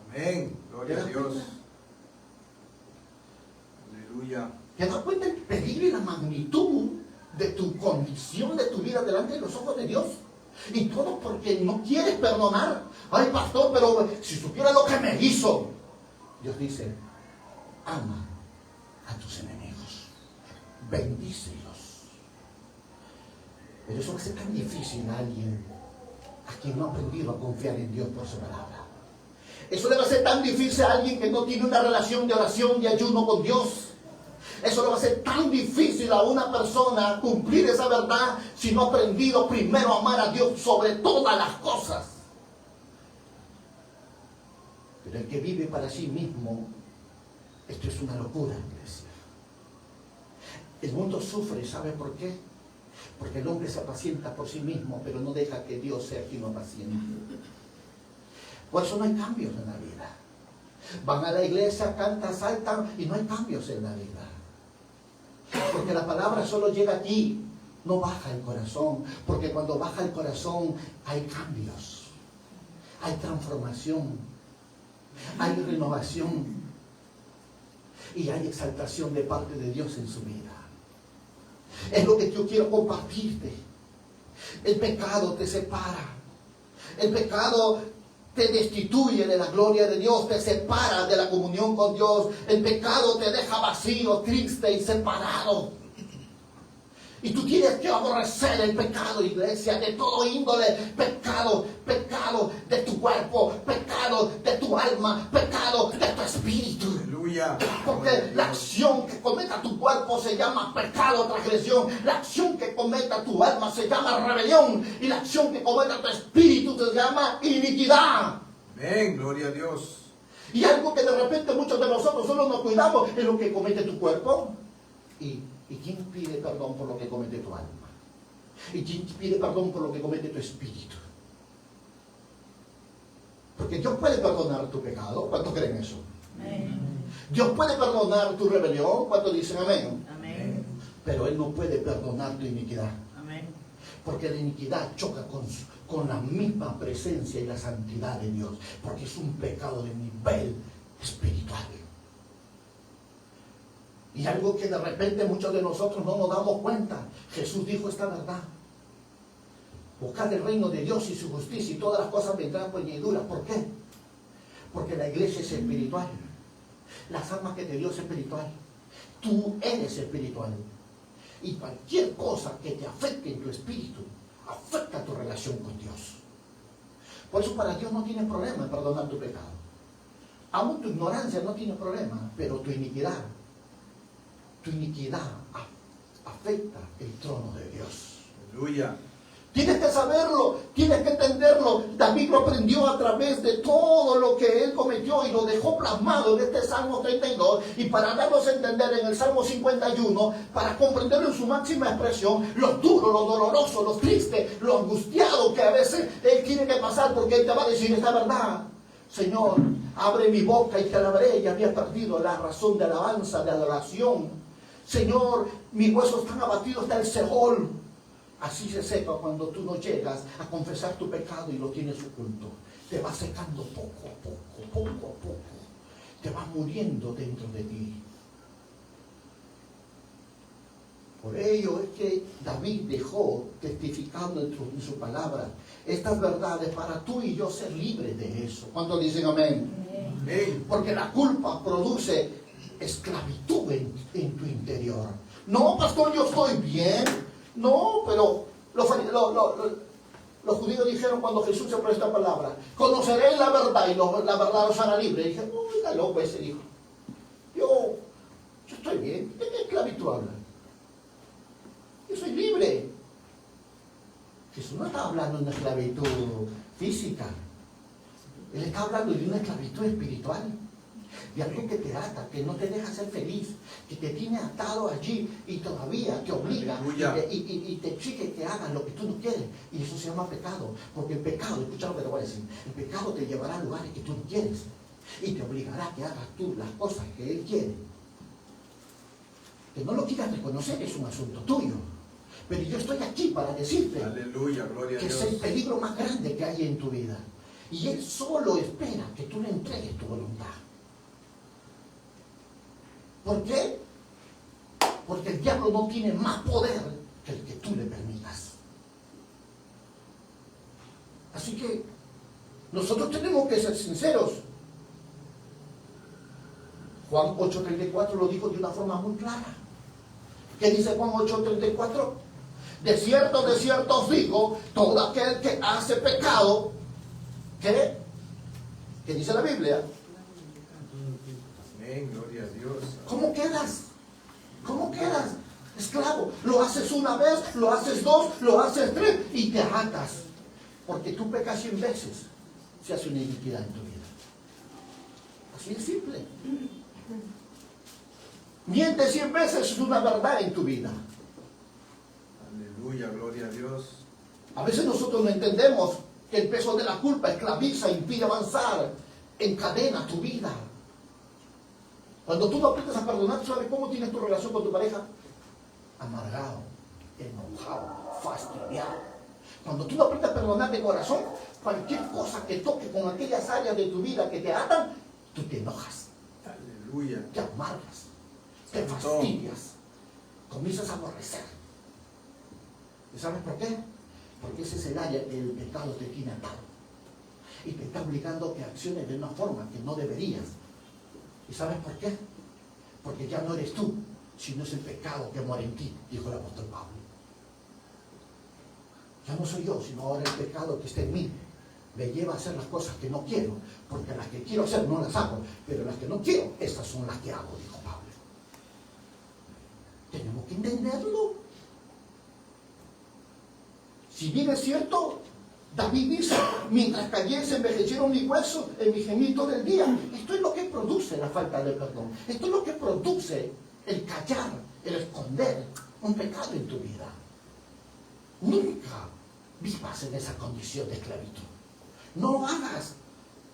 S3: Amén. Gloria a Dios. Aleluya.
S1: ¿Te das cuenta el peligro y la magnitud de tu condición, de tu vida delante de los ojos de Dios? Y todo porque no quieres perdonar. Ay, pastor, pero si supiera lo que me hizo. Dios dice, ama a tus enemigos, bendícelos. Pero eso va a ser tan difícil a alguien a quien no ha aprendido a confiar en Dios por su palabra. Eso le va a ser tan difícil a alguien que no tiene una relación de oración, de ayuno con Dios. Eso le va a ser tan difícil a una persona cumplir esa verdad si no ha aprendido primero a amar a Dios sobre todas las cosas. Pero el que vive para sí mismo, esto es una locura, iglesia. El mundo sufre, ¿sabe por qué? Porque el hombre se apacienta por sí mismo, pero no deja que Dios sea quien lo apaciente. Por eso no hay cambios en la vida. Van a la iglesia, cantan, saltan y no hay cambios en la vida. Porque la palabra solo llega aquí, no baja el corazón. Porque cuando baja el corazón hay cambios, hay transformación, hay renovación y hay exaltación de parte de Dios en su vida. Es lo que yo quiero compartirte. El pecado te separa. El pecado te destituye de la gloria de Dios, te separa de la comunión con Dios. El pecado te deja vacío, triste y separado. Y tú tienes que aborrecer el pecado, iglesia, de todo índole. Pecado, pecado de tu cuerpo, pecado de tu alma, pecado de tu espíritu.
S3: Aleluya.
S1: Porque la acción que cometa tu cuerpo se llama pecado, transgresión. La acción que cometa tu alma se llama rebelión. Y la acción que cometa tu espíritu se llama iniquidad.
S3: Amén. Gloria a Dios.
S1: Y algo que de repente muchos de nosotros solo nos cuidamos es lo que comete tu cuerpo. ¿Y quién pide perdón por lo que comete tu alma? ¿Y quién pide perdón por lo que comete tu espíritu? Porque Dios puede perdonar tu pecado. ¿Cuántos creen eso?
S2: Amén.
S1: Dios puede perdonar tu rebelión. ¿Cuántos dicen amén?
S2: Amén.
S1: Pero Él no puede perdonar tu iniquidad.
S2: Amén.
S1: Porque la iniquidad choca con la misma presencia y la santidad de Dios. Porque es un pecado de nivel espiritual. Y algo que de repente muchos de nosotros no nos damos cuenta. Jesús dijo esta verdad. Buscad el reino de Dios y su justicia y todas las cosas vendrán por añadidura. ¿Por qué? Porque la iglesia es espiritual. Las almas que te dio es espiritual. Tú eres espiritual. Y cualquier cosa que te afecte en tu espíritu, afecta tu relación con Dios. Por eso para Dios no tiene problema en perdonar tu pecado. Aún tu ignorancia no tiene problema, pero tu iniquidad afecta el trono de Dios.
S3: Aleluya.
S1: Tienes que saberlo, tienes que entenderlo. David lo aprendió a través de todo lo que él cometió y lo dejó plasmado en este Salmo 32. Y para darnos a entender en el Salmo 51, para comprenderlo en su máxima expresión, lo duro, lo doloroso, lo triste, lo angustiado que a veces él tiene que pasar, porque él te va a decir esta verdad. Señor, abre mi boca y te alabaré, y había perdido la razón de alabanza, de adoración. Señor, mis huesos están abatidos hasta el Seol. Así se seca cuando tú no llegas a confesar tu pecado y lo tienes oculto. Te va secando poco a poco. Te va muriendo dentro de ti. Por ello es que David dejó testificando en su palabra estas verdades para tú y yo ser libres de eso. ¿Cuántos dicen amén?
S3: Amén.
S1: Porque la culpa produce esclavitud en tu interior. No, pastor, yo estoy bien. No, pero los judíos dijeron cuando Jesús se prestó palabra, conoceréis la verdad y la verdad os hará libre. Y dije, oiga, loco ese hijo. Yo estoy bien. ¿De qué esclavitud habla? Yo soy libre. Jesús no está hablando de una esclavitud física. Él está hablando de una esclavitud espiritual. De algo que te ata, que no te deja ser feliz, que te tiene atado allí y todavía te obliga y te exige que hagas lo que tú no quieres. Y eso se llama pecado. Porque el pecado, escucha lo que te voy a decir, el pecado te llevará a lugares que tú no quieres y te obligará a que hagas tú las cosas que Él quiere. Que no lo quieras reconocer es un asunto tuyo. Pero yo estoy aquí para decirte,
S3: Aleluya, gloria a
S1: que
S3: Dios.
S1: es el peligro más grande que hay en tu vida. Y Él solo espera que tú le entregues tu voluntad. ¿Por qué? Porque el diablo no tiene más poder que el que tú le permitas. Así que nosotros tenemos que ser sinceros. Juan 8:34 lo dijo de una forma muy clara. ¿Qué dice Juan 8:34? De cierto os digo, todo aquel que hace pecado, ¿qué? ¿Qué dice la Biblia?
S3: Amén, gloria a Dios.
S1: ¿Cómo quedas? ¿Cómo quedas? Esclavo. Lo haces una vez, lo haces dos, lo haces tres y te atas. Porque tú pecas 100 veces si hace una iniquidad en tu vida. Así de simple. Miente 100 veces es una verdad en tu vida.
S3: Aleluya, gloria a Dios.
S1: A veces nosotros no entendemos que el peso de la culpa esclaviza, impide avanzar, encadena tu vida. Cuando tú no aprendes a perdonar, ¿sabes cómo tienes tu relación con tu pareja? Amargado, enojado, fastidiado. Cuando tú no aprendes a perdonar de corazón, cualquier cosa que toque con aquellas áreas de tu vida que te atan, tú te enojas,
S3: Aleluya.
S1: te amargas, te fastidias, comienzas a aborrecer. ¿Y sabes por qué? Porque ese es el área que el pecado te tiene atado. Y te está obligando a que acciones de una forma que no deberías. ¿Y sabes por qué? Porque ya no eres tú, sino es el pecado que muere en ti, dijo el apóstol Pablo. Ya no soy yo, sino ahora el pecado que está en mí me lleva a hacer las cosas que no quiero, porque las que quiero hacer no las hago, pero las que no quiero, esas son las que hago, dijo Pablo. Tenemos que entenderlo. Si bien es cierto, David dice, mientras callé se envejecieron mis huesos en mi gemito del día. Esto es lo que produce la falta de perdón. Esto es lo que produce el callar, el esconder un pecado en tu vida. Nunca vivas en esa condición de esclavitud. No lo hagas.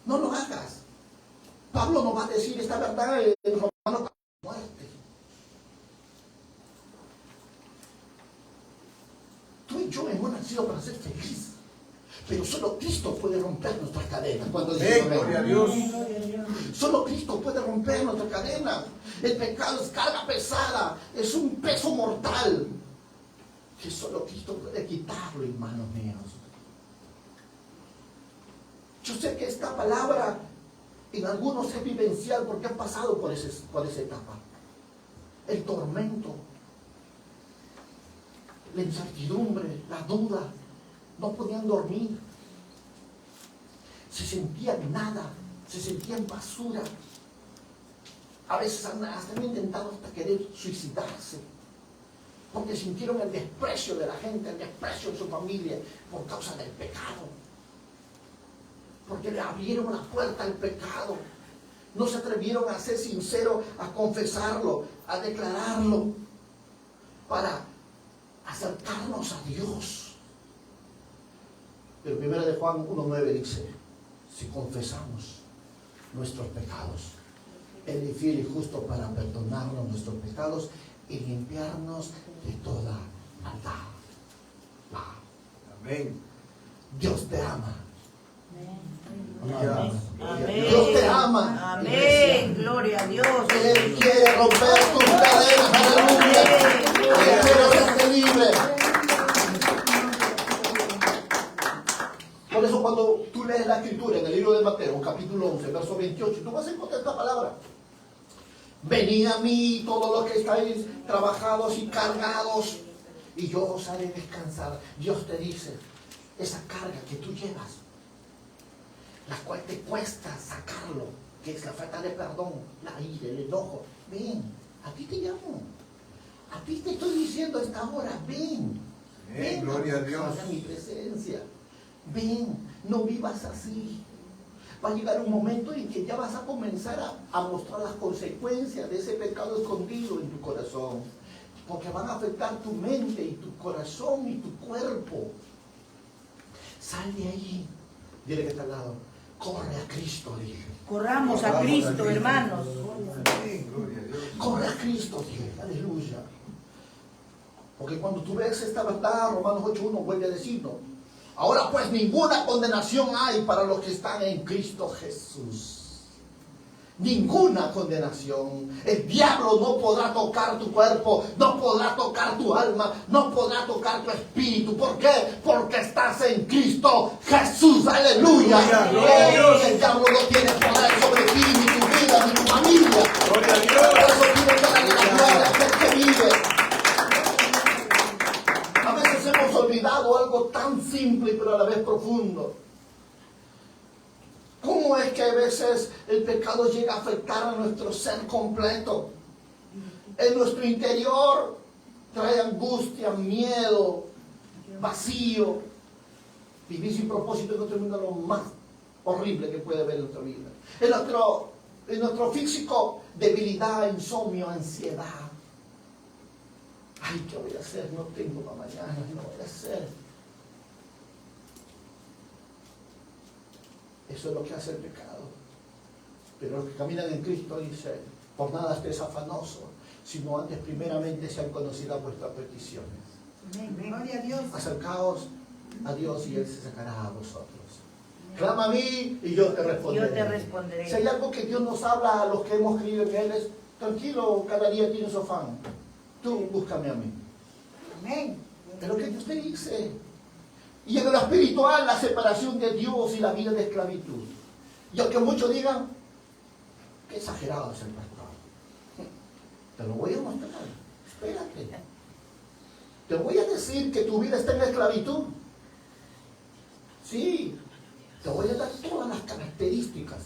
S1: No lo hagas. Pablo nos va a decir esta verdad en Romanos 4. Tú y yo hemos nacido para ser felices. Pero solo Cristo puede romper nuestras cadenas. Cuando dice
S3: Gloria a Dios.
S1: solo Cristo puede romper nuestras cadenas. El pecado es carga pesada, es un peso mortal que solo Cristo puede quitarlo, hermanos míos. Yo sé que esta palabra en algunos es vivencial porque han pasado por esa etapa. El tormento, la incertidumbre, la duda, no podían dormir, se sentían nada, se sentían basura. A veces han intentado hasta querer suicidarse, porque sintieron el desprecio de la gente, el desprecio de su familia, por causa del pecado. Porque le abrieron la puerta al pecado. No se atrevieron a ser sinceros, a confesarlo, a declararlo, para acercarnos a Dios. Pero 1 de Juan 1:9 dice, si confesamos nuestros pecados, Él es fiel y justo para perdonarnos nuestros pecados y limpiarnos de toda maldad.
S3: Amén.
S1: Dios te ama.
S2: Amén. Amén.
S1: Dios te ama.
S2: Amén.
S1: Iglesia.
S2: Gloria a Dios.
S1: Él quiere romper tus cadenas. Aleluya. Él quiere hacerte libre. Por eso cuando tú lees la escritura en el libro de Mateo, capítulo 11, verso 28, tú vas a encontrar esta palabra. Venid a mí todos los que estáis trabajados y cargados, y yo os haré descansar. Dios te dice, esa carga que tú llevas, la cual te cuesta sacarlo, que es la falta de perdón, la ira, el enojo, ven, a ti te llamo. A ti te estoy diciendo a esta hora, ven. Ven,
S3: gloria a Dios.
S1: a mi presencia. Ven, no vivas así. Va a llegar un momento en que ya vas a comenzar a mostrar las consecuencias de ese pecado escondido en tu corazón. Porque van a afectar tu mente y tu corazón y tu cuerpo. Sal de ahí. Dile que está al lado. Corre a Cristo, dile.
S2: Corramos a Cristo, hermanos.
S3: Amén. Gloria a Dios.
S1: Corre a Cristo, dile. Aleluya. Porque cuando tú ves esta verdad, Romanos 8:1 vuelve a decirnos. Ahora pues ninguna condenación hay para los que están en Cristo Jesús. Ninguna condenación. El diablo no podrá tocar tu cuerpo, no podrá tocar tu alma, no podrá tocar tu espíritu. ¿Por qué? Porque estás en Cristo Jesús. Aleluya.
S3: Gloria a Dios.
S1: El diablo no tiene poder sobre ti, ni tu vida, ni tu familia.
S3: Gloria a Dios.
S1: Por eso tiene que darle la gloria a aquel que vive. A veces hemos olvidado algo tan simple pero a la vez profundo. ¿Cómo es que a veces el pecado llega a afectar a nuestro ser completo? En nuestro interior trae angustia, miedo, vacío. Vivir sin propósito en nuestro mundo es lo más horrible que puede haber en nuestra vida. En nuestro físico, debilidad, insomnio, ansiedad. Ay, ¿qué voy a hacer? No tengo para mañana, no voy a hacer. Eso es lo que hace el pecado. Pero los que caminan en Cristo dicen, por nada estés afanoso, sino antes primeramente sean conocidas vuestras peticiones.
S2: Gloria a Dios.
S1: Acercaos a Dios y Él se sacará a vosotros. Clama a mí y yo te responderé.
S2: Yo te responderé.
S1: Si hay algo que Dios nos habla a los que hemos creído en Él es, tranquilo, cada día tienes su afán. Tú búscame a mí.
S2: Amén.
S1: Es lo que Dios te dice. Y en lo espiritual, la separación de Dios y la vida de esclavitud. Y aunque muchos digan, qué exagerado es el pastor. Te lo voy a mostrar. Espérate. Te voy a decir que tu vida está en esclavitud. Sí. Te voy a dar todas las características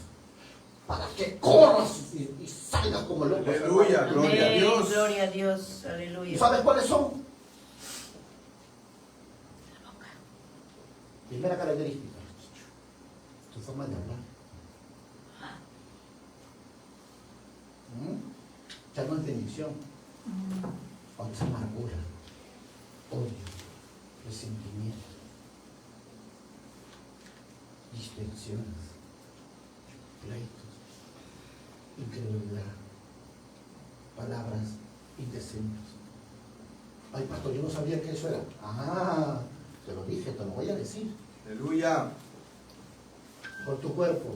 S1: para que corras y salgas como loco.
S3: Aleluya. Gloria a
S2: Amén.
S3: Dios.
S2: Gloria a Dios.
S1: ¿Y
S2: Aleluya.
S1: sabes cuáles son? Primera característica, tu forma de hablar. Ya no es bendición, ahora es amargura, odio, resentimiento, distensiones, pleitos, incredulidad, palabras indecentes. Ay, pastor, yo no sabía que eso era. Ah, te lo dije, te lo voy a decir.
S3: Aleluya.
S1: Por tu cuerpo.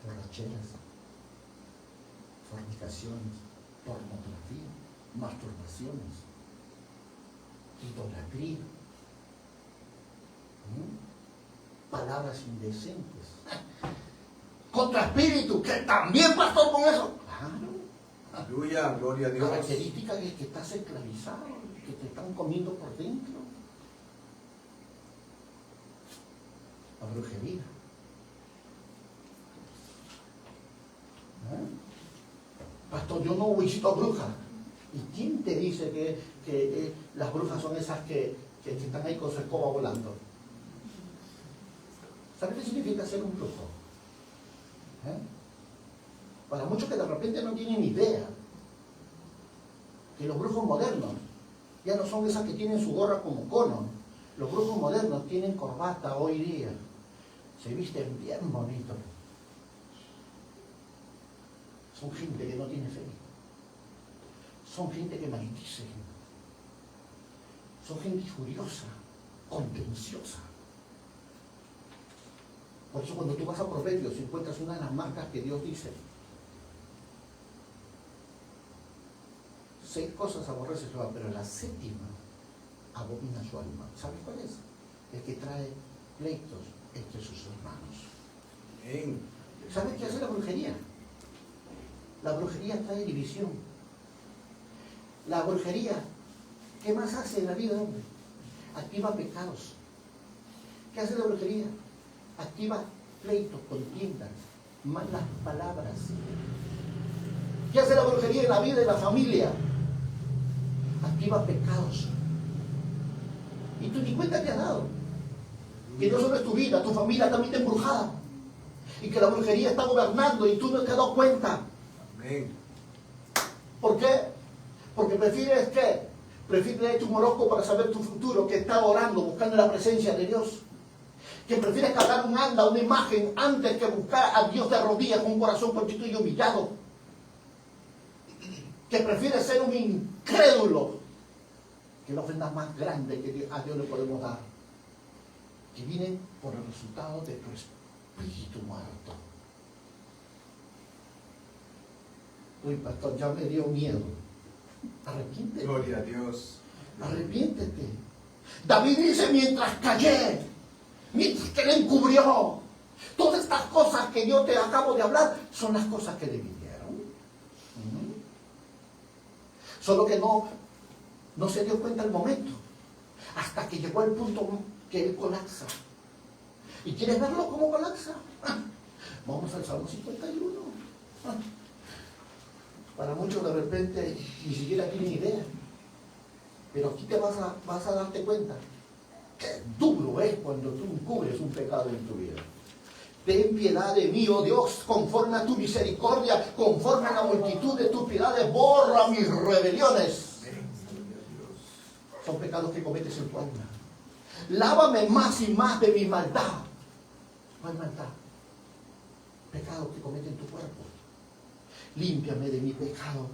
S1: Borracheras, fornicaciones, pornografía, masturbaciones, idolatría, palabras indecentes. Contra espíritu, que también pastor con eso. Claro.
S3: Aleluya, gloria a Dios.
S1: Característica es que estás esclavizado, que te están comiendo por dentro. La brujería. Pastor, yo no visito brujas. ¿Y quién te dice que las brujas son esas que están ahí con su escoba volando? ¿Sabes qué significa ser un brujo? Para muchos que de repente no tienen idea que los brujos modernos ya no son esas que tienen su gorra como cono. Los brujos modernos tienen corbata hoy día, se visten bien bonitos. Son gente que no tiene fe, son gente que maldice, son gente furiosa, contenciosa. Por eso cuando tú vas a Proverbios encuentras una de las marcas que Dios dice: 6 cosas aborrece Jehová, pero la 7ª abomina su alma. ¿Sabes cuál es? El que trae pleitos entre sus hermanos.
S3: Amén.
S1: ¿Sabes qué hace la brujería? La brujería trae división. La brujería, ¿qué más hace en la vida del hombre? Activa pecados. ¿Qué hace la brujería? Activa pleitos, contiendas, malas palabras. ¿Qué hace la brujería en la vida de la familia? Activa pecados. Y tú ni cuenta te has dado que no solo es tu vida, tu familia también está embrujada. Y que la brujería está gobernando y tú no te has dado cuenta.
S3: Amén.
S1: ¿Por qué? Porque prefieres ¿qué? Prefieres leer tu horóscopo para saber tu futuro, que está orando, buscando la presencia de Dios. Que prefieres cargar un anda, una imagen, antes que buscar a Dios de rodillas con un corazón contrito y humillado. Que prefieres ser un incrédulo, que la ofrenda más grande que a Dios le podemos dar, que viene por el resultado de tu espíritu muerto. Uy, pastor, ya me dio miedo. Arrepiéntete.
S3: Gloria a Dios.
S1: Arrepiéntete. David dice: mientras callé, mientras que le encubrió, todas estas cosas que yo te acabo de hablar son las cosas que le vinieron. Solo que no se dio cuenta el momento, hasta que llegó el punto que él colapsa. ¿Y quieres verlo cómo colapsa? Vamos al Salmo 51. Para muchos de repente ni siquiera tienen idea, pero aquí te vas a darte cuenta qué duro es cuando tú encubres un pecado en tu vida. Ten piedad de mí, oh Dios, conforme a tu misericordia, conforme a la multitud de tus piedades, borra mis rebeliones. Son pecados que cometes en tu alma. Lávame más y más de mi maldad. No hay maldad. Pecados que cometen tu cuerpo. Límpiame de mi pecado,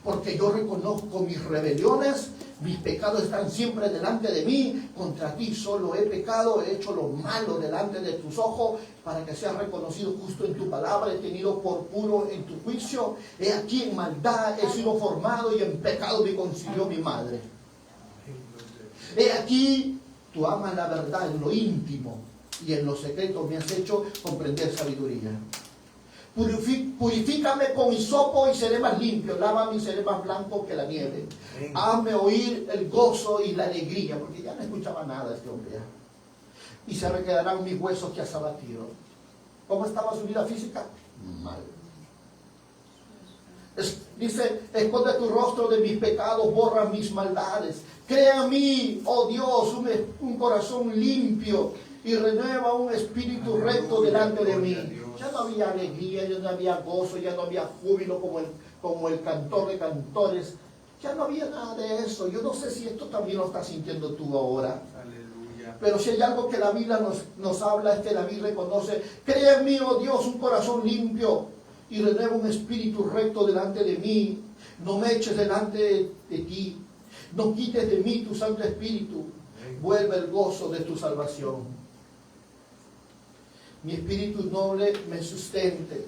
S1: porque yo reconozco mis rebeliones, mis pecados están siempre delante de mí, contra ti solo he pecado, he hecho lo malo delante de tus ojos, para que seas reconocido justo en tu palabra, he tenido por puro en tu juicio, he aquí en maldad he sido formado y en pecado me concibió mi madre. He aquí, tú amas la verdad en lo íntimo y en lo secreto me has hecho comprender sabiduría. Purifícame con hisopo y seré más limpio, lávame y seré más blanco que la nieve. Hazme oír el gozo y la alegría, porque ya no escuchaba nada este hombre ya. Y se requedarán mis huesos que has abatido. ¿Cómo estaba su vida física? Mal. Dice: esconde tu rostro de mis pecados, borra mis maldades. Crea en mí, oh Dios, un corazón limpio y renueva un espíritu recto delante de mí. Ya no había alegría, ya no había gozo, ya no había júbilo como el cantor de cantores. Ya no había nada de eso. Yo no sé si esto también lo estás sintiendo tú ahora.
S3: Aleluya.
S1: Pero si hay algo que la Biblia nos habla, es que la Biblia reconoce: crea en mí, oh Dios, un corazón limpio y renueva un espíritu recto delante de mí. No me eches delante de ti. No quites de mí tu Santo Espíritu. Vuelve el gozo de tu salvación. Mi espíritu noble me sustente.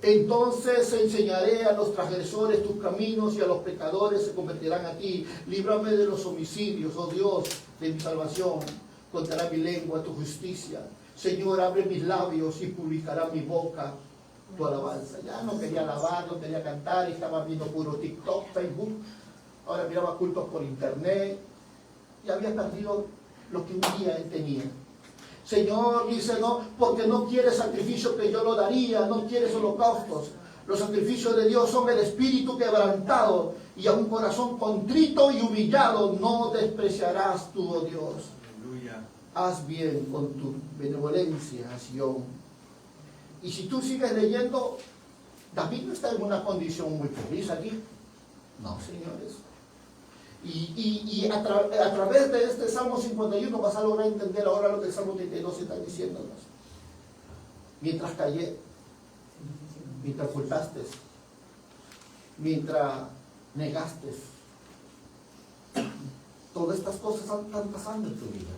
S1: Entonces enseñaré a los transgresores tus caminos y a los pecadores se convertirán a ti. Líbrame de los homicidios, oh Dios, de mi salvación. Contará mi lengua tu justicia. Señor, abre mis labios y publicará mi boca tu alabanza. Ya no quería alabar, no quería cantar, estaba viendo puro TikTok, Facebook. Ahora miraba cultos por internet y había perdido lo que un día él tenía. Señor, dice, no, porque no quieres sacrificio que yo lo daría, no quieres holocaustos. Los sacrificios de Dios son el espíritu quebrantado y a un corazón contrito y humillado no despreciarás tú, oh Dios.
S3: Aleluya.
S1: Haz bien con tu benevolencia, Sion. Y si tú sigues leyendo, David no está en una condición muy feliz aquí. No, señores. Y a través de este Salmo 51 vas a lograr entender ahora lo que el Salmo 32 está diciéndonos. Mientras callé, mientras ocultaste, mientras negaste, todas estas cosas están pasando en tu vida.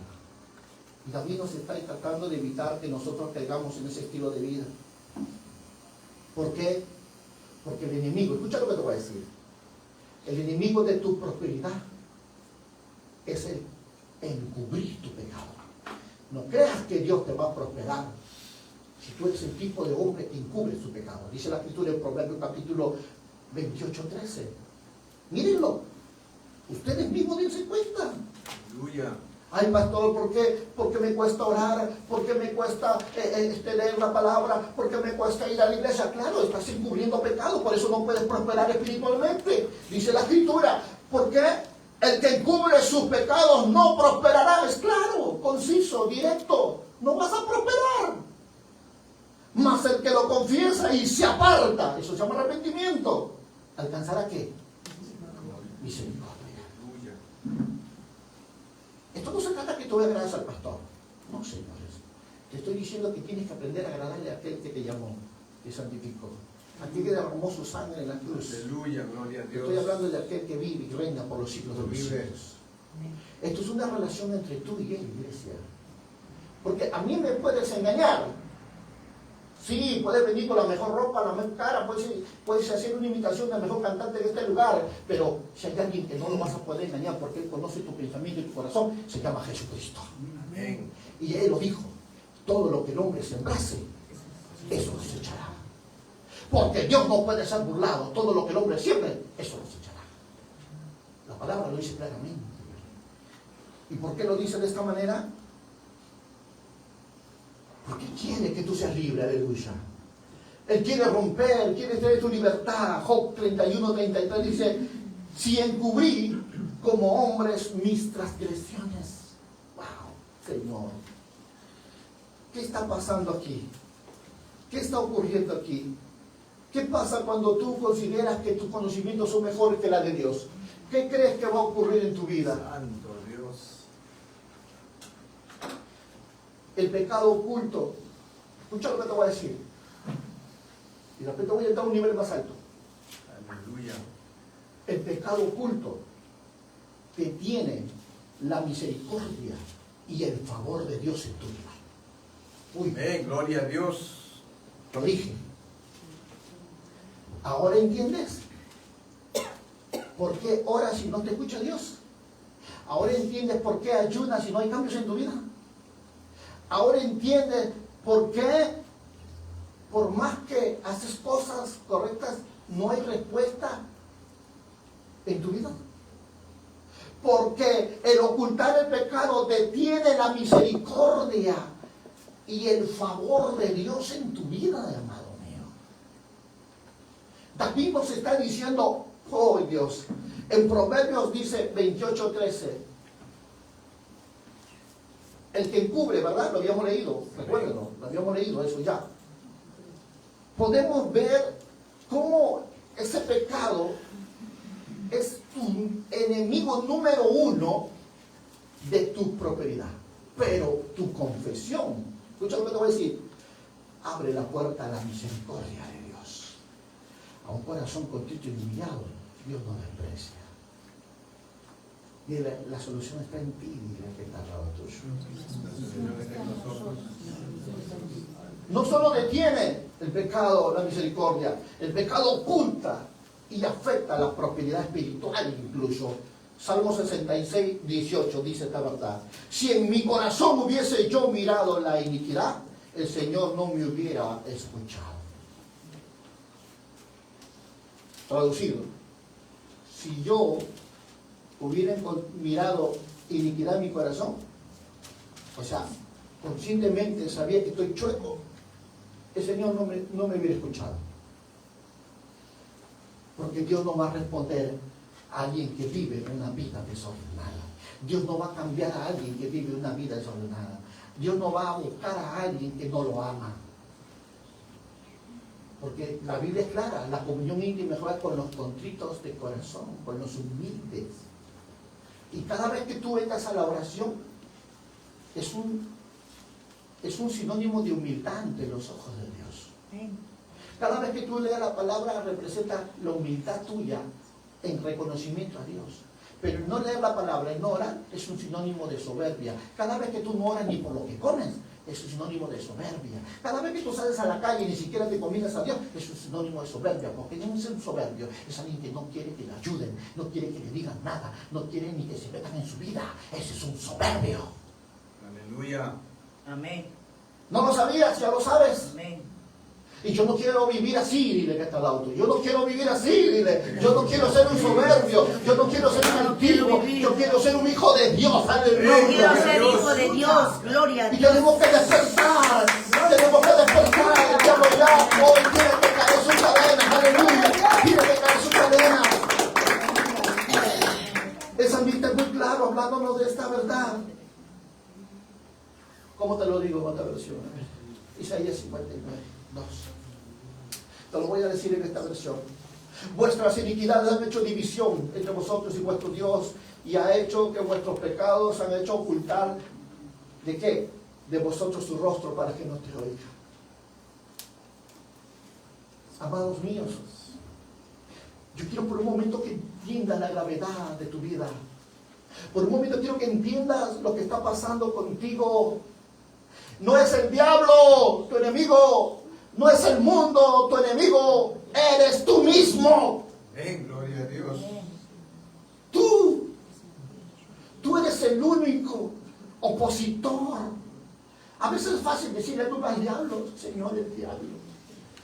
S1: Y David nos está tratando de evitar que nosotros caigamos en ese estilo de vida. ¿Por qué? Porque el enemigo, escucha lo que te voy a decir, el enemigo de tu prosperidad es el encubrir tu pecado. No creas que Dios te va a prosperar si tú eres el tipo de hombre que encubre su pecado. Dice la Escritura en Proverbios capítulo 28:13. Mírenlo, ustedes mismos dense cuenta.
S3: Aleluya.
S1: Ay, pastor, ¿por qué? Porque me cuesta orar, porque me cuesta leer la palabra, porque me cuesta ir a la iglesia. Claro, estás encubriendo pecado, por eso no puedes prosperar espiritualmente. Dice la Escritura, ¿por qué? El que encubre sus pecados no prosperará. Es claro, conciso, directo. No vas a prosperar. Mas el que lo confiesa y se aparta, eso se llama arrepentimiento, ¿alcanzará qué? Misericordia.
S3: Aleluya.
S1: Esto no se trata que tú agrades al pastor. No, señores. Te estoy diciendo que tienes que aprender a agradarle a aquel que te llamó, que santificó, a aquel que derramó su sangre en la cruz.
S3: Aleluya, gloria a Dios.
S1: Estoy hablando de aquel que vive y reina por los siglos de los
S3: Vive.
S1: siglos. Esto es una relación entre tú y él, iglesia. Porque a mí me puedes engañar. Sí, puedes venir con la mejor ropa, la mejor cara, puedes hacer una imitación del mejor cantante de este lugar, pero si hay alguien que no lo vas a poder engañar porque él conoce tu pensamiento y tu corazón, se llama Jesucristo.
S3: Amén.
S1: Y él lo dijo, todo lo que el hombre sembrase, eso cosechará. Porque Dios no puede ser burlado, todo lo que el hombre siembre, eso cosechará. La palabra lo dice claramente. ¿Y por qué lo dice de esta manera? Porque quiere que tú seas libre, aleluya. Él quiere romper, quiere tener tu libertad. Job 31:33 dice, si encubrí como hombres mis transgresiones. Wow, Señor. ¿Qué está pasando aquí? ¿Qué está ocurriendo aquí? ¿Qué pasa cuando tú consideras que tus conocimientos son mejores que la de Dios? ¿Qué crees que va a ocurrir en tu vida?
S3: Santo Dios.
S1: El pecado oculto. Escucha lo que te voy a decir. Y de repente voy a entrar a un nivel más alto.
S3: Aleluya.
S1: El pecado oculto detiene la misericordia y el favor de Dios en tu vida. Uy,
S3: Amén, gloria a Dios.
S1: lo dije. ¿Ahora entiendes? ¿Por qué oras si no te escucha Dios? ¿Ahora entiendes por qué ayunas si no hay cambios en tu vida? ¿Ahora entiendes por qué, por más que haces cosas correctas, no hay respuesta en tu vida? Porque el ocultar el pecado detiene la misericordia y el favor de Dios en tu vida, amado mío. David nos está diciendo, oh Dios, en Proverbios dice 28:13, el que encubre, ¿verdad? Lo habíamos leído, recuérdenlo, lo habíamos leído eso ya. Podemos ver cómo ese pecado es tu enemigo número uno de tu prosperidad. Pero tu confesión, escucha lo que te voy a decir, abre la puerta a la misericordia de Dios. A un corazón contrito y humillado, Dios no desprecia. Y la solución está en ti, dile que está al lado tuyo. No solo detiene el pecado, la misericordia, el pecado oculta y afecta la prosperidad espiritual incluso. Salmo 66:18 dice esta verdad. Si en mi corazón hubiese yo mirado la iniquidad, el Señor no me hubiera escuchado. Traducido, si yo hubiera mirado iniquidad en mi corazón, o sea, conscientemente sabía que estoy chueco, el Señor no me hubiera escuchado. Porque Dios no va a responder a alguien que vive una vida desordenada. Dios no va a cambiar a alguien que vive una vida desordenada. Dios no va a buscar a alguien que no lo ama. Porque la Biblia es clara, la comunión íntima es con los contritos de corazón, con los humildes. Y cada vez que tú vengas a la oración, es un sinónimo de humildad ante los ojos de Dios. Cada vez que tú leas la palabra, representa la humildad tuya en reconocimiento a Dios. Pero no leer la palabra y no orar es un sinónimo de soberbia. Cada vez que tú no oras ni por lo que comes, es un sinónimo de soberbia. Cada vez que tú sales a la calle y ni siquiera te combinas a Dios, es un sinónimo de soberbia. Porque no es un soberbio, es alguien que no quiere que le ayuden, no quiere que le digan nada, no quiere ni que se metan en su vida. Ese es un soberbio.
S3: Aleluya.
S2: Amén.
S1: ¿No lo sabías? Ya lo sabes.
S2: Amén.
S1: Y yo no quiero vivir así, dile que está al lado tuyo. Yo no quiero vivir así, dile. Yo no quiero ser un soberbio. Yo no quiero ser un antiguo. Yo quiero ser un hijo de Dios.
S2: Quiero
S1: Aleluya.
S2: ser hijo de Dios. Gloria a
S1: Y
S2: Dios.
S1: tenemos que despertar. Tenemos que despertar. El diablo ya hoy tiene que caer sus cadenas. Aleluya. Tiene que caer sus cadenas. El salmista es muy claro hablándonos de esta verdad. ¿Cómo te lo digo en otra versión? Isaías 59, 2. Te lo voy a decir en esta versión. Vuestras iniquidades han hecho división entre vosotros y vuestro Dios, y ha hecho que vuestros pecados han hecho ocultar, ¿de qué? De vosotros su rostro para que no te oiga. Amados míos, yo quiero por un momento que entiendas la gravedad de tu vida. Por un momento quiero que entiendas lo que está pasando contigo. No es el diablo tu enemigo. No es el mundo tu enemigo. Eres tú mismo.
S3: Amén, gloria a Dios.
S1: Tú eres el único opositor. A veces es fácil decirle al diablo, Señor, el diablo,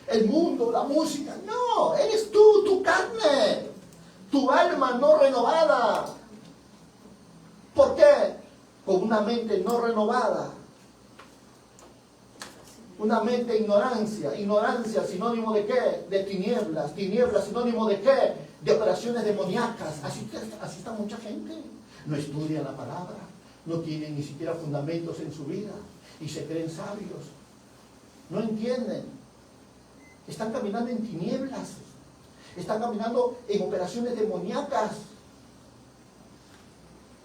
S1: el mundo, la música. No, eres tú, tu carne, tu alma no renovada. ¿Por qué? Con una mente no renovada. Una mente ignorancia. Ignorancia sinónimo de qué? De tinieblas. Tinieblas sinónimo de qué? De operaciones demoníacas. Así está mucha gente. No estudia la palabra. No tiene ni siquiera fundamentos en su vida. Y se creen sabios. No entienden. Están caminando en tinieblas. Están caminando en operaciones demoníacas.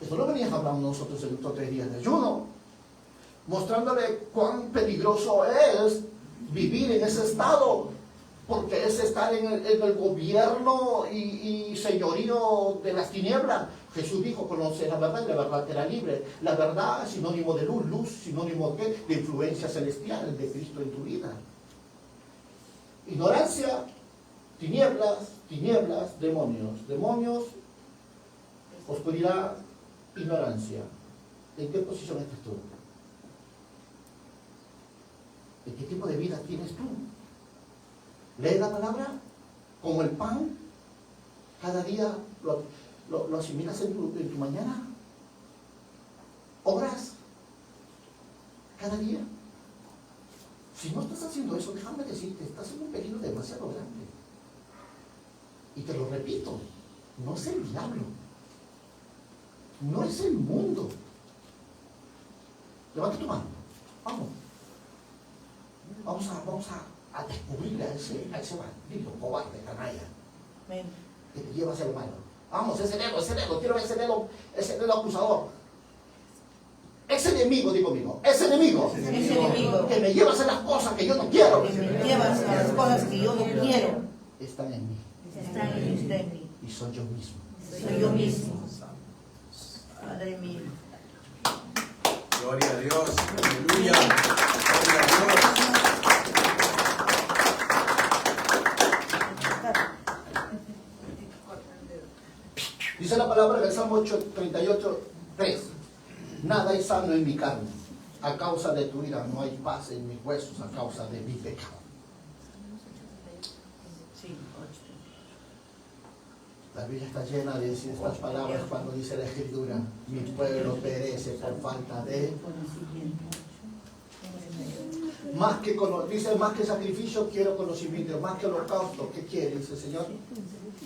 S1: Esto lo veníamos hablando nosotros en estos 3 días de ayuno. Mostrándole cuán peligroso es vivir en ese estado, porque es estar en el gobierno y señorío de las tinieblas. Jesús dijo, conoce la verdad y la verdad te hará libre. La verdad es sinónimo de luz, luz sinónimo de ¿qué? De influencia celestial de Cristo en tu vida. Ignorancia, tinieblas, tinieblas, demonios. Demonios, oscuridad, ignorancia. ¿En qué posición estás tú? ¿De qué tipo de vida tienes tú? ¿Lees la palabra como el pan? ¿Cada día lo asimilas en tu mañana? ¿Obras? ¿Cada día? Si no estás haciendo eso, déjame decirte, estás en un peligro demasiado grande. Y te lo repito, no es el diablo, no es el mundo. Levanta tu mano, vamos. Vamos a descubrir a ese bandido, cobarde, canalla, que te lleva hacia lo malo. Vamos, ese dedo, quiero ese dedo acusador. Ese enemigo, digo mío, ese enemigo que me lleva a hacer las cosas que yo no quiero.
S2: Que me llevas a las cosas que yo no quiero.
S1: Están en mí.
S2: Están en mí.
S1: Y soy yo mismo.
S2: Soy yo mismo. Padre mío.
S3: Gloria a Dios. Aleluya. Gloria a Dios.
S1: Dice la palabra en el Salmo 38, 3. Nada hay sano en mi carne. A causa de tu ira no hay paz en mis huesos a causa de mi pecado.
S2: Sí,
S1: La Biblia está llena de estas palabras cuando dice la Escritura: mi pueblo perece por falta de... Dice, más que sacrificio quiero conocimiento, más que holocausto. ¿Qué quiere? Dice el Señor: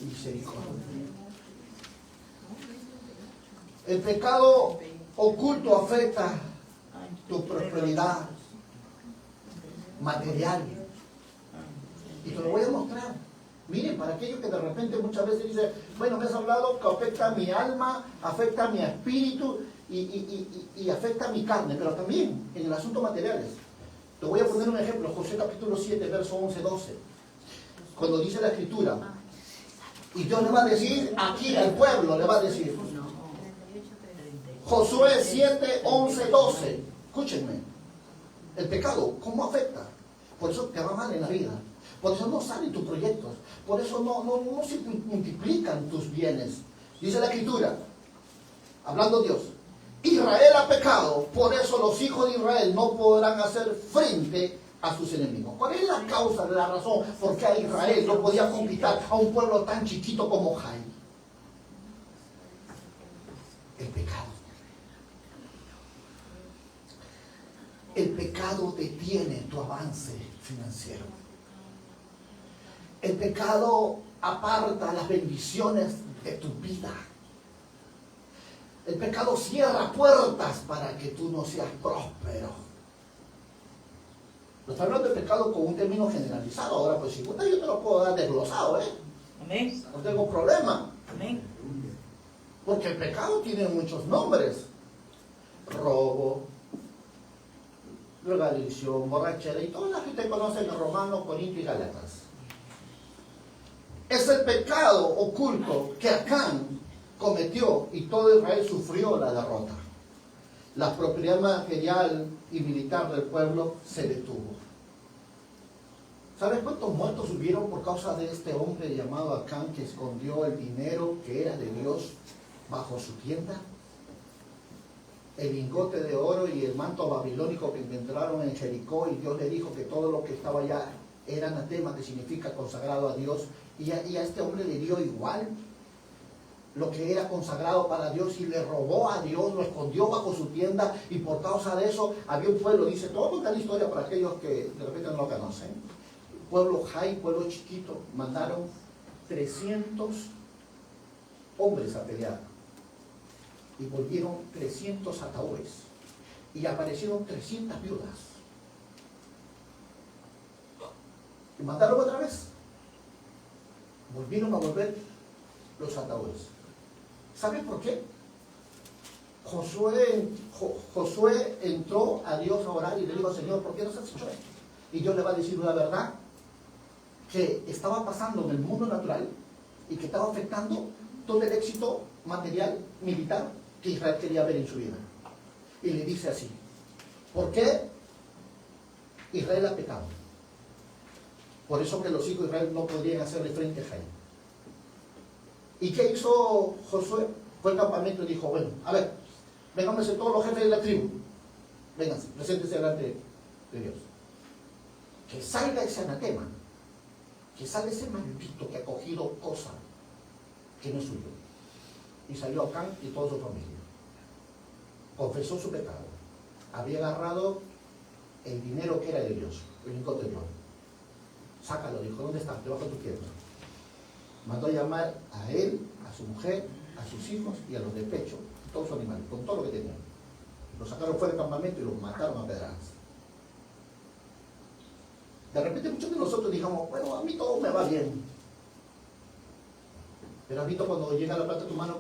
S1: misericordia. El pecado oculto afecta tu prosperidad material. Y te lo voy a mostrar. Miren, para aquellos que de repente muchas veces dicen: bueno, me has hablado que afecta mi alma, afecta mi espíritu y afecta mi carne, pero también en el asunto materiales. Te voy a poner un ejemplo: Josué capítulo 7, verso 11-12. Cuando dice la Escritura, y Dios le va a decir aquí al pueblo, le va a decir, Josué 7, 11-12. Escúchenme. El pecado, ¿cómo afecta? Por eso te va mal en la vida. Por eso no salen tus proyectos. Por eso no se multiplican tus bienes. Dice la Escritura, hablando Dios: Israel ha pecado, por eso los hijos de Israel no podrán hacer frente a sus enemigos. ¿Cuál es la causa, la razón por qué a Israel no podía conquistar a un pueblo tan chiquito como Jai? El pecado. El pecado detiene tu avance financiero. El pecado aparta las bendiciones de tu vida. El pecado cierra puertas para que tú no seas próspero. No estoy hablando de pecado con un término generalizado. Ahora, pues si gusta, yo te lo puedo dar desglosado, ¿eh?
S2: Amén.
S1: No tengo problema.
S2: Amén.
S1: Porque el pecado tiene muchos nombres: robo, drogadicción, borrachera y todas las que usted conoce en Romanos, Corintios y Gálatas. Es el pecado oculto que Acán cometió y todo Israel sufrió la derrota. La propiedad material y militar del pueblo se detuvo. ¿Sabes cuántos muertos hubieron por causa de este hombre llamado Acán, que escondió el dinero que era de Dios bajo su tienda? El lingote de oro y el manto babilónico que encontraron en Jericó, y Dios le dijo que todo lo que estaba allá era anatema, que significa consagrado a Dios, y a este hombre le dio igual lo que era consagrado para Dios, y le robó a Dios, lo escondió bajo su tienda, y por causa de eso había un pueblo, dice, todo contar la historia para aquellos que de repente no lo conocen. Pueblo Jai, pueblo chiquito, mandaron 300 hombres a pelear, y volvieron 300 ataúdes, y aparecieron 300 viudas, y mandaron otra vez, volvieron a volver los ataúdes. ¿Saben por qué? Josué entró a Dios a orar y le dijo: Señor, ¿por qué nos has hecho esto? Y Dios le va a decir una verdad que estaba pasando en el mundo natural y que estaba afectando todo el éxito material, militar que Israel quería ver en su vida. Y le dice así: ¿por qué Israel ha pecado? Por eso que los hijos de Israel no podrían hacerle frente a Jai. ¿Y qué hizo Josué? Fue al campamento y dijo: bueno, a ver, vénganse todos los jefes de la tribu, vénganse, preséntense delante de Dios. Que salga ese anatema, que salga ese maldito que ha cogido cosa que no es suyo. Y salió Acán y toda su familia. Confesó su pecado. Había agarrado el dinero que era de Dios, el lingote de oro. Sácalo, dijo, ¿dónde está? Debajo de tu pierna. Mandó a llamar a él, a su mujer, a sus hijos y a los de pecho, todos los animales, con todo lo que tenían. Los sacaron fuera del campamento y los mataron a pedradas. De repente muchos de nosotros dijimos: bueno, a mí todo me va bien. Pero has visto cuando llega la plata a tu mano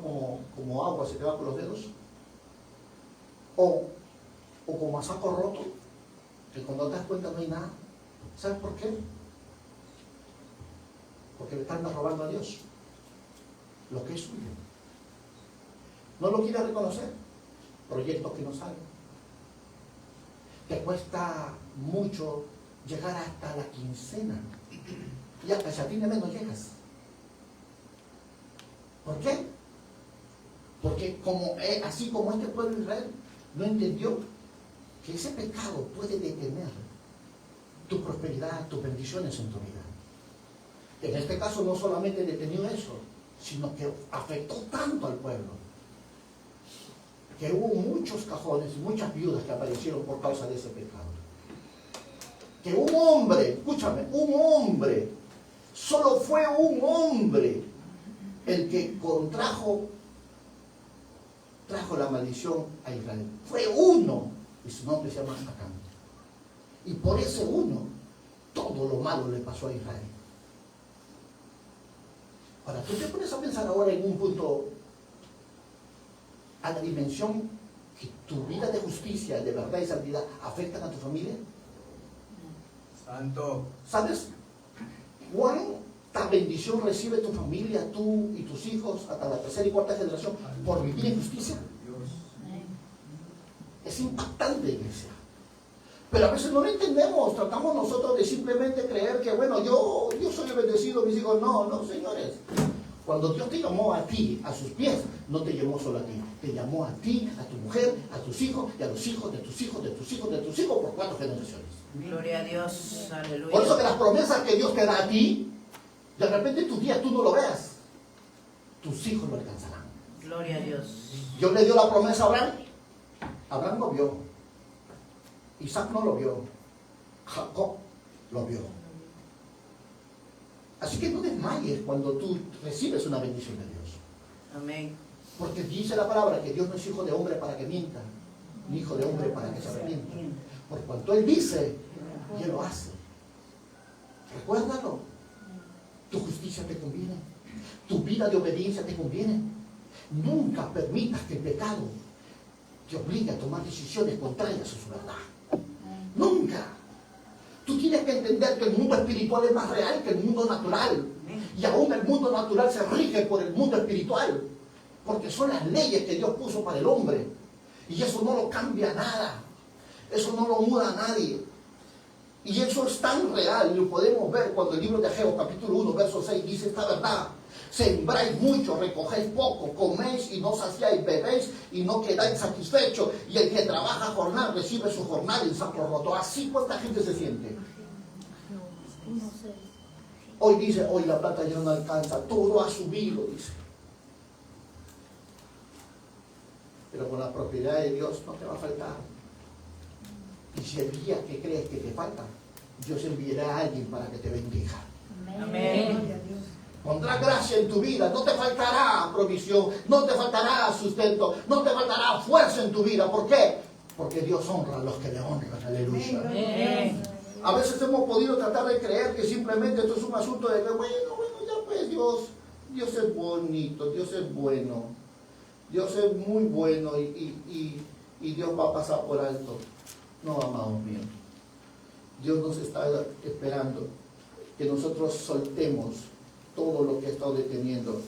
S1: como agua, se te va por los dedos. O como a saco roto, que cuando te das cuenta no hay nada. ¿Sabes por qué? Porque le están robando a Dios lo que es suyo. No lo quiere reconocer. Proyectos que no salen. Te cuesta mucho llegar hasta la quincena. Y hasta si a fin de mes no llegas. ¿Por qué? Porque así como este pueblo de Israel no entendió que ese pecado puede detener tu prosperidad, tus bendiciones en tu vida. En este caso no solamente detenió eso, sino que afectó tanto al pueblo, que hubo muchos cajones y muchas viudas que aparecieron por causa de ese pecado. Que un hombre, escúchame, un hombre, solo fue un hombre el que trajo la maldición a Israel. Fue uno, y su nombre se llama Acán. Y por ese uno, todo lo malo le pasó a Israel. Ahora, tú te pones a pensar ahora en un punto, a la dimensión que tu vida de justicia, de verdad y santidad afectan a tu familia.
S3: Santo.
S1: ¿Sabes cuánta bendición recibe tu familia, tú y tus hijos, hasta la tercera y cuarta generación, por vivir en justicia?
S3: Dios.
S1: Es impactante, iglesia. Pero a veces no lo entendemos, tratamos nosotros de simplemente creer que, bueno, yo soy el bendecido, mis hijos. No, señores. Cuando Dios te llamó a ti, a sus pies, no te llamó solo a ti. Te llamó a ti, a tu mujer, a tus hijos y a los hijos de tus hijos, de tus hijos, de tus hijos por 4 generaciones.
S2: Gloria a Dios, aleluya.
S1: Por eso que las promesas que Dios te da a ti, de repente tu día tú no lo veas, tus hijos lo alcanzarán.
S2: Gloria a Dios.
S1: Dios le dio la promesa a Abraham. Abraham lo vio. Isaac no lo vio. Jacob lo vio. Así que no desmayes cuando tú recibes una bendición de Dios.
S2: Amén.
S1: Porque dice la palabra que Dios no es hijo de hombre para que mienta, ni hijo de hombre para que se arrepienta. Por cuanto Él dice, y Él lo hace. Recuérdalo. Tu justicia te conviene. Tu vida de obediencia te conviene. Nunca permitas que el pecado te obligue a tomar decisiones contrarias a su verdad. Nunca. Tú tienes que entender que el mundo espiritual es más real que el mundo natural. Y aún el mundo natural se rige por el mundo espiritual. Porque son las leyes que Dios puso para el hombre. Y eso no lo cambia nada. Eso no lo muda a nadie. Y eso es tan real, y lo podemos ver cuando el libro de Ageo, capítulo 1, verso 6, dice esta verdad. Sembráis mucho, recogéis poco, coméis y no saciáis, bebéis y no quedáis satisfechos. Y el que trabaja jornal recibe su jornal en saco roto. Así cuánta gente se siente. Hoy dice, hoy la plata ya no alcanza, todo ha subido, dice. Pero con la propiedad de Dios no te va a faltar. Y si el día que crees que te falta, Dios enviará a alguien para que te bendiga.
S2: Amén.
S1: Pondrá gracia en tu vida, no te faltará provisión, no te faltará sustento, no te faltará fuerza en tu vida. ¿Por qué? Porque Dios honra a los que le honran. Aleluya.
S2: Amén.
S1: A veces hemos podido tratar de creer que simplemente esto es un asunto de que, bueno, ya pues Dios es bonito, Dios es bueno, Dios es muy bueno y Dios va a pasar por alto. No, amados míos, Dios nos está esperando que nosotros soltemos todo lo que ha estado deteniendo.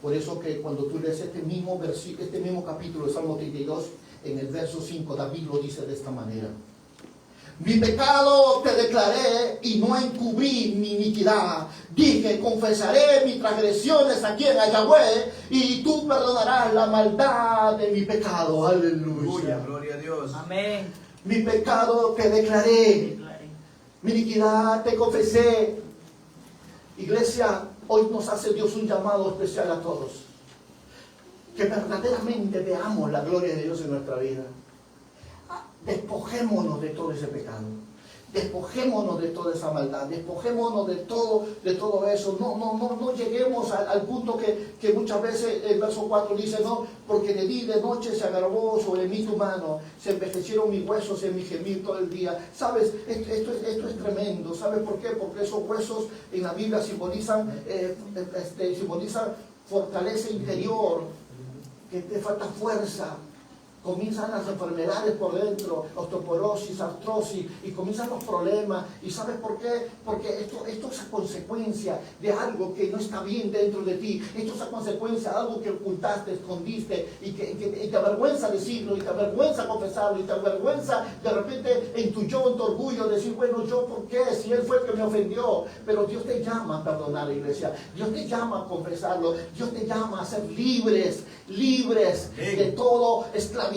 S1: Por eso que cuando tú lees este mismo capítulo de Salmo 32, en el verso 5, David lo dice de esta manera: mi pecado te declaré y no encubrí mi iniquidad. Dije, confesaré mis transgresiones a quien, a Yahweh, y tú perdonarás la maldad de mi pecado. Aleluya.
S3: Gloria a Dios.
S2: Amén.
S1: Mi pecado te declaré, mi iniquidad te confesé. Iglesia, hoy nos hace Dios un llamado especial a todos. Que verdaderamente veamos la gloria de Dios en nuestra vida. Despojémonos de todo ese pecado. Despojémonos de toda esa maldad. Despojémonos de todo eso. No lleguemos al punto que muchas veces el verso 4 dice, no, porque de día y de noche se agravó sobre mí tu mano, se envejecieron mis huesos en mi gemir todo el día. ¿Sabes? Esto es tremendo. ¿Sabes por qué? Porque esos huesos en la Biblia simbolizan fortaleza interior, que te falta fuerza. Comienzan las enfermedades por dentro, osteoporosis, artrosis, y comienzan los problemas. ¿Y sabes por qué? Porque esto es a consecuencia de algo que no está bien dentro de ti. Esto es a consecuencia de algo que ocultaste, escondiste, y te avergüenza decirlo, y te avergüenza confesarlo, y te avergüenza de repente en tu orgullo decir, bueno, ¿yo por qué? Si Él fue el que me ofendió. Pero Dios te llama a perdonar, iglesia. Dios te llama a confesarlo. Dios te llama a ser libres de todo esclavitud,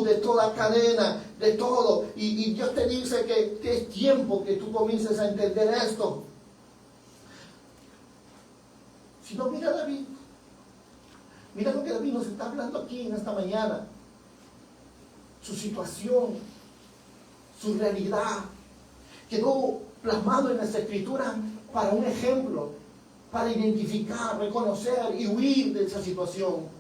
S1: de toda cadena, de todo. Y Dios te dice que es tiempo que tú comiences a entender esto. Sino mira a David. Mira lo que David nos está hablando aquí en esta mañana. Su situación, su realidad, quedó plasmado en las Escrituras para un ejemplo, para identificar, reconocer y huir de esa situación.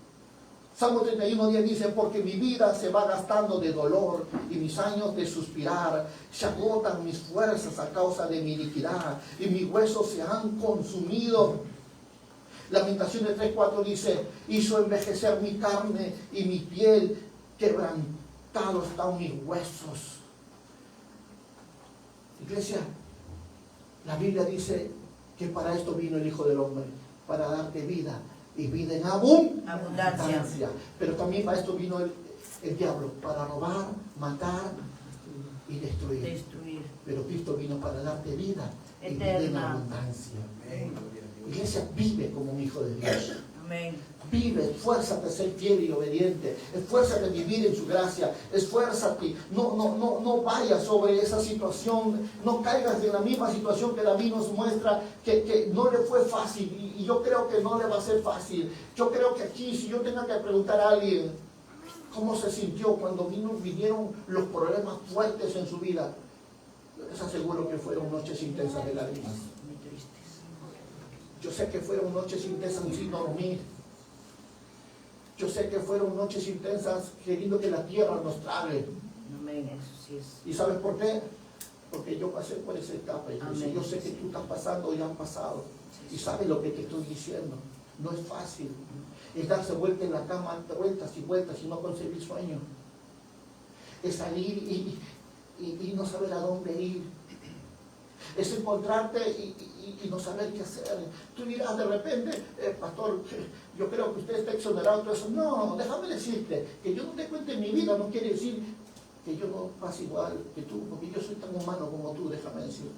S1: Salmo 31:10 dice, porque mi vida se va gastando de dolor y mis años de suspirar, se agotan mis fuerzas a causa de mi iniquidad y mis huesos se han consumido. Lamentaciones 3:4 dice, hizo envejecer mi carne y mi piel, quebrantados están mis huesos. Iglesia, la Biblia dice que para esto vino el Hijo del Hombre, para darte vida y vida en abundancia. Pero también para esto vino el diablo, para robar, matar y destruir. Pero Cristo vino para darte vida y vida en abundancia. Iglesia, vive como un hijo de Dios.
S2: Amén.
S1: Vive, esfuérzate a ser fiel y obediente, esfuérzate a vivir en su gracia, esfuérzate, no vayas sobre esa situación, no caigas en la misma situación que David nos muestra, que no le fue fácil, y yo creo que no le va a ser fácil. Yo creo que aquí, si yo tenga que preguntar a alguien cómo se sintió cuando vinieron los problemas fuertes en su vida, les aseguro que fueron noches intensas de lágrimas. Yo sé que fueron noches intensas sin dormir. Yo sé que fueron noches intensas queriendo que la tierra nos trague.
S2: Amén, eso sí es.
S1: ¿Y sabes por qué? Porque yo pasé por esa etapa. Y yo sé que tú estás pasando y han pasado. Y sabes lo que te estoy diciendo. No es fácil. Es darse vuelta en la cama, vueltas y vueltas y no concebir sueño. Es salir y no saber a dónde ir. Es encontrarte y no saber qué hacer. Tú dirás de repente, pastor, yo creo que usted está exonerado de todo eso. No, déjame decirte, que yo no te cuente mi vida no quiere decir que yo no pase igual que tú, porque yo soy tan humano como tú, déjame decirte.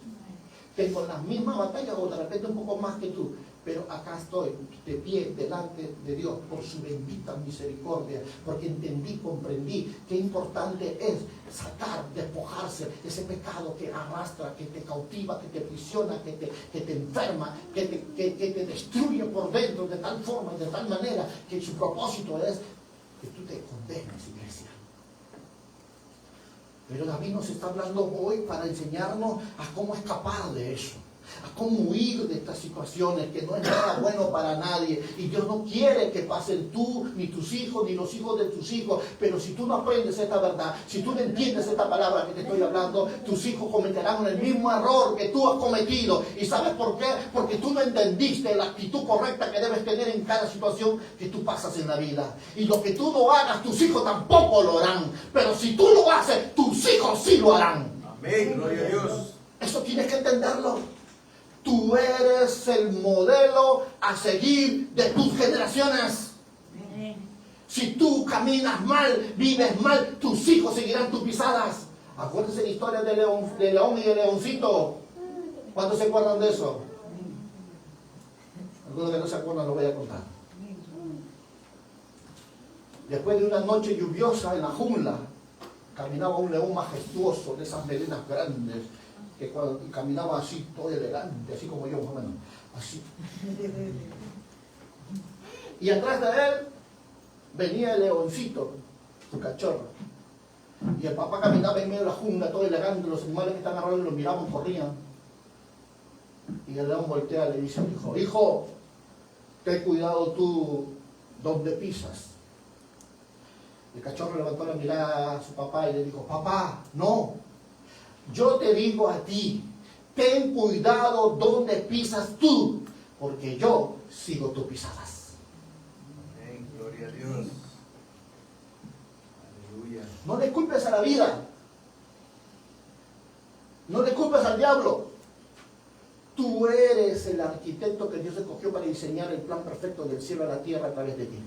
S1: Tengo las mismas batallas o de repente un poco más que tú, pero acá estoy de pie delante de Dios por su bendita misericordia, porque entendí, comprendí qué importante es sacar, despojarse ese pecado que arrastra, que te cautiva, que te prisiona, que te enferma, que te destruye por dentro de tal forma y de tal manera que su propósito es que tú te condenes, iglesia. Pero David nos está hablando hoy para enseñarnos a cómo escapar de eso, a cómo huir de estas situaciones, que no es nada bueno para nadie. Y Dios no quiere que pasen tú, ni tus hijos, ni los hijos de tus hijos. Pero si tú no aprendes esta verdad, si tú no entiendes esta palabra que te estoy hablando, tus hijos cometerán el mismo error que tú has cometido. ¿Y sabes por qué? Porque tú no entendiste la actitud correcta que debes tener en cada situación que tú pasas en la vida. Y lo que tú no hagas, tus hijos tampoco lo harán. Pero si tú lo haces, tus hijos sí lo harán.
S3: Amén, gloria a Dios.
S1: Eso tienes que entenderlo. Tú eres el modelo a seguir de tus generaciones. Si tú caminas mal, vives mal, tus hijos seguirán tus pisadas. Acuérdense la historia de León y de Leoncito. ¿Cuántos se acuerdan de eso? Algunos que no se acuerdan lo voy a contar. Después de una noche lluviosa en la jungla, caminaba un león majestuoso, de esas melenas grandes, que cuando caminaba así, todo elegante, así como yo, más o menos, así. Y atrás de él venía el leoncito, su cachorro. Y el papá caminaba en medio de la jungla, todo elegante, los animales que están alrededor lo miraban, corrían. Y el león voltea y le dice al hijo, hijo, ten cuidado tú donde pisas. El cachorro levantó la mirada a su papá y le dijo, papá, no. Yo te digo a ti, ten cuidado donde pisas tú, porque yo sigo tus pisadas.
S3: Amén, gloria a Dios. Aleluya.
S1: No le culpes a la vida. No le culpes al diablo. Tú eres el arquitecto que Dios escogió para diseñar el plan perfecto del cielo a la tierra a través de ti.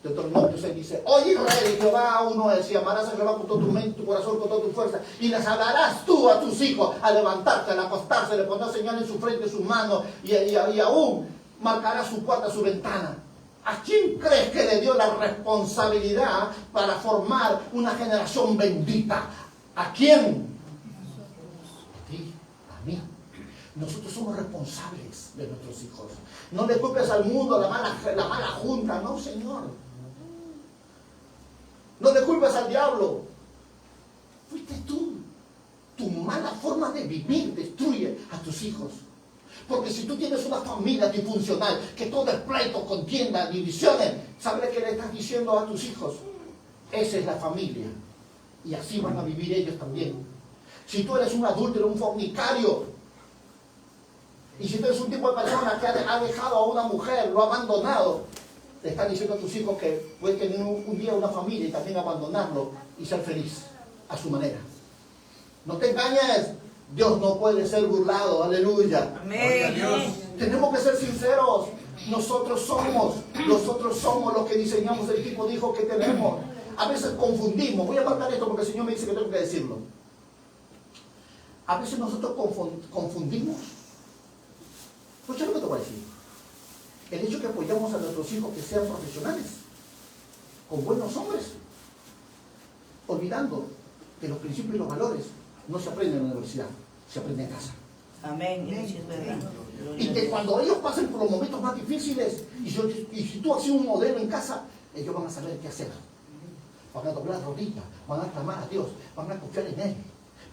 S1: Deuteronomio 6 dice, oye Israel, y Jehová uno es, y amarás a Jehová con todo tu mente, tu corazón, con toda tu fuerza, y les hablarás tú a tus hijos al levantarte, al acostarse, le pondrás señal en su frente, en sus manos, y aún marcarás su puerta, su ventana. ¿A quién crees que le dio la responsabilidad para formar una generación bendita? ¿A quién? A ti, a mí. Nosotros somos responsables de nuestros hijos. No le culpes al mundo, la mala junta. No, Señor. No le culpes al diablo. Fuiste tú. Tu mala forma de vivir destruye a tus hijos. Porque si tú tienes una familia disfuncional, que todo es pleito, contienda, divisiones, ¿sabes qué le estás diciendo a tus hijos? Esa es la familia. Y así van a vivir ellos también. Si tú eres un adúltero, un fornicario, y si tú eres un tipo de persona que ha dejado a una mujer, lo ha abandonado, le están diciendo a tus hijos que puedes tener un día una familia y también abandonarlo y ser feliz a su manera. No te engañes, Dios no puede ser burlado, aleluya.
S2: Amén.
S1: Tenemos que ser sinceros, nosotros somos los que diseñamos el tipo de hijos que tenemos. A veces confundimos, voy a marcar esto porque el Señor me dice que tengo que decirlo. A veces nosotros confundimos. Escucha lo que te voy a decir. El hecho que apoyamos a nuestros hijos que sean profesionales, con buenos hombres, olvidando que los principios y los valores no se aprenden en la universidad, se aprenden en casa.
S2: Amén. Eso es verdad.
S1: Y que cuando ellos pasen por los momentos más difíciles, y si tú haces un modelo en casa, ellos van a saber qué hacer. Van a doblar rodillas, van a clamar a Dios, van a confiar en Él,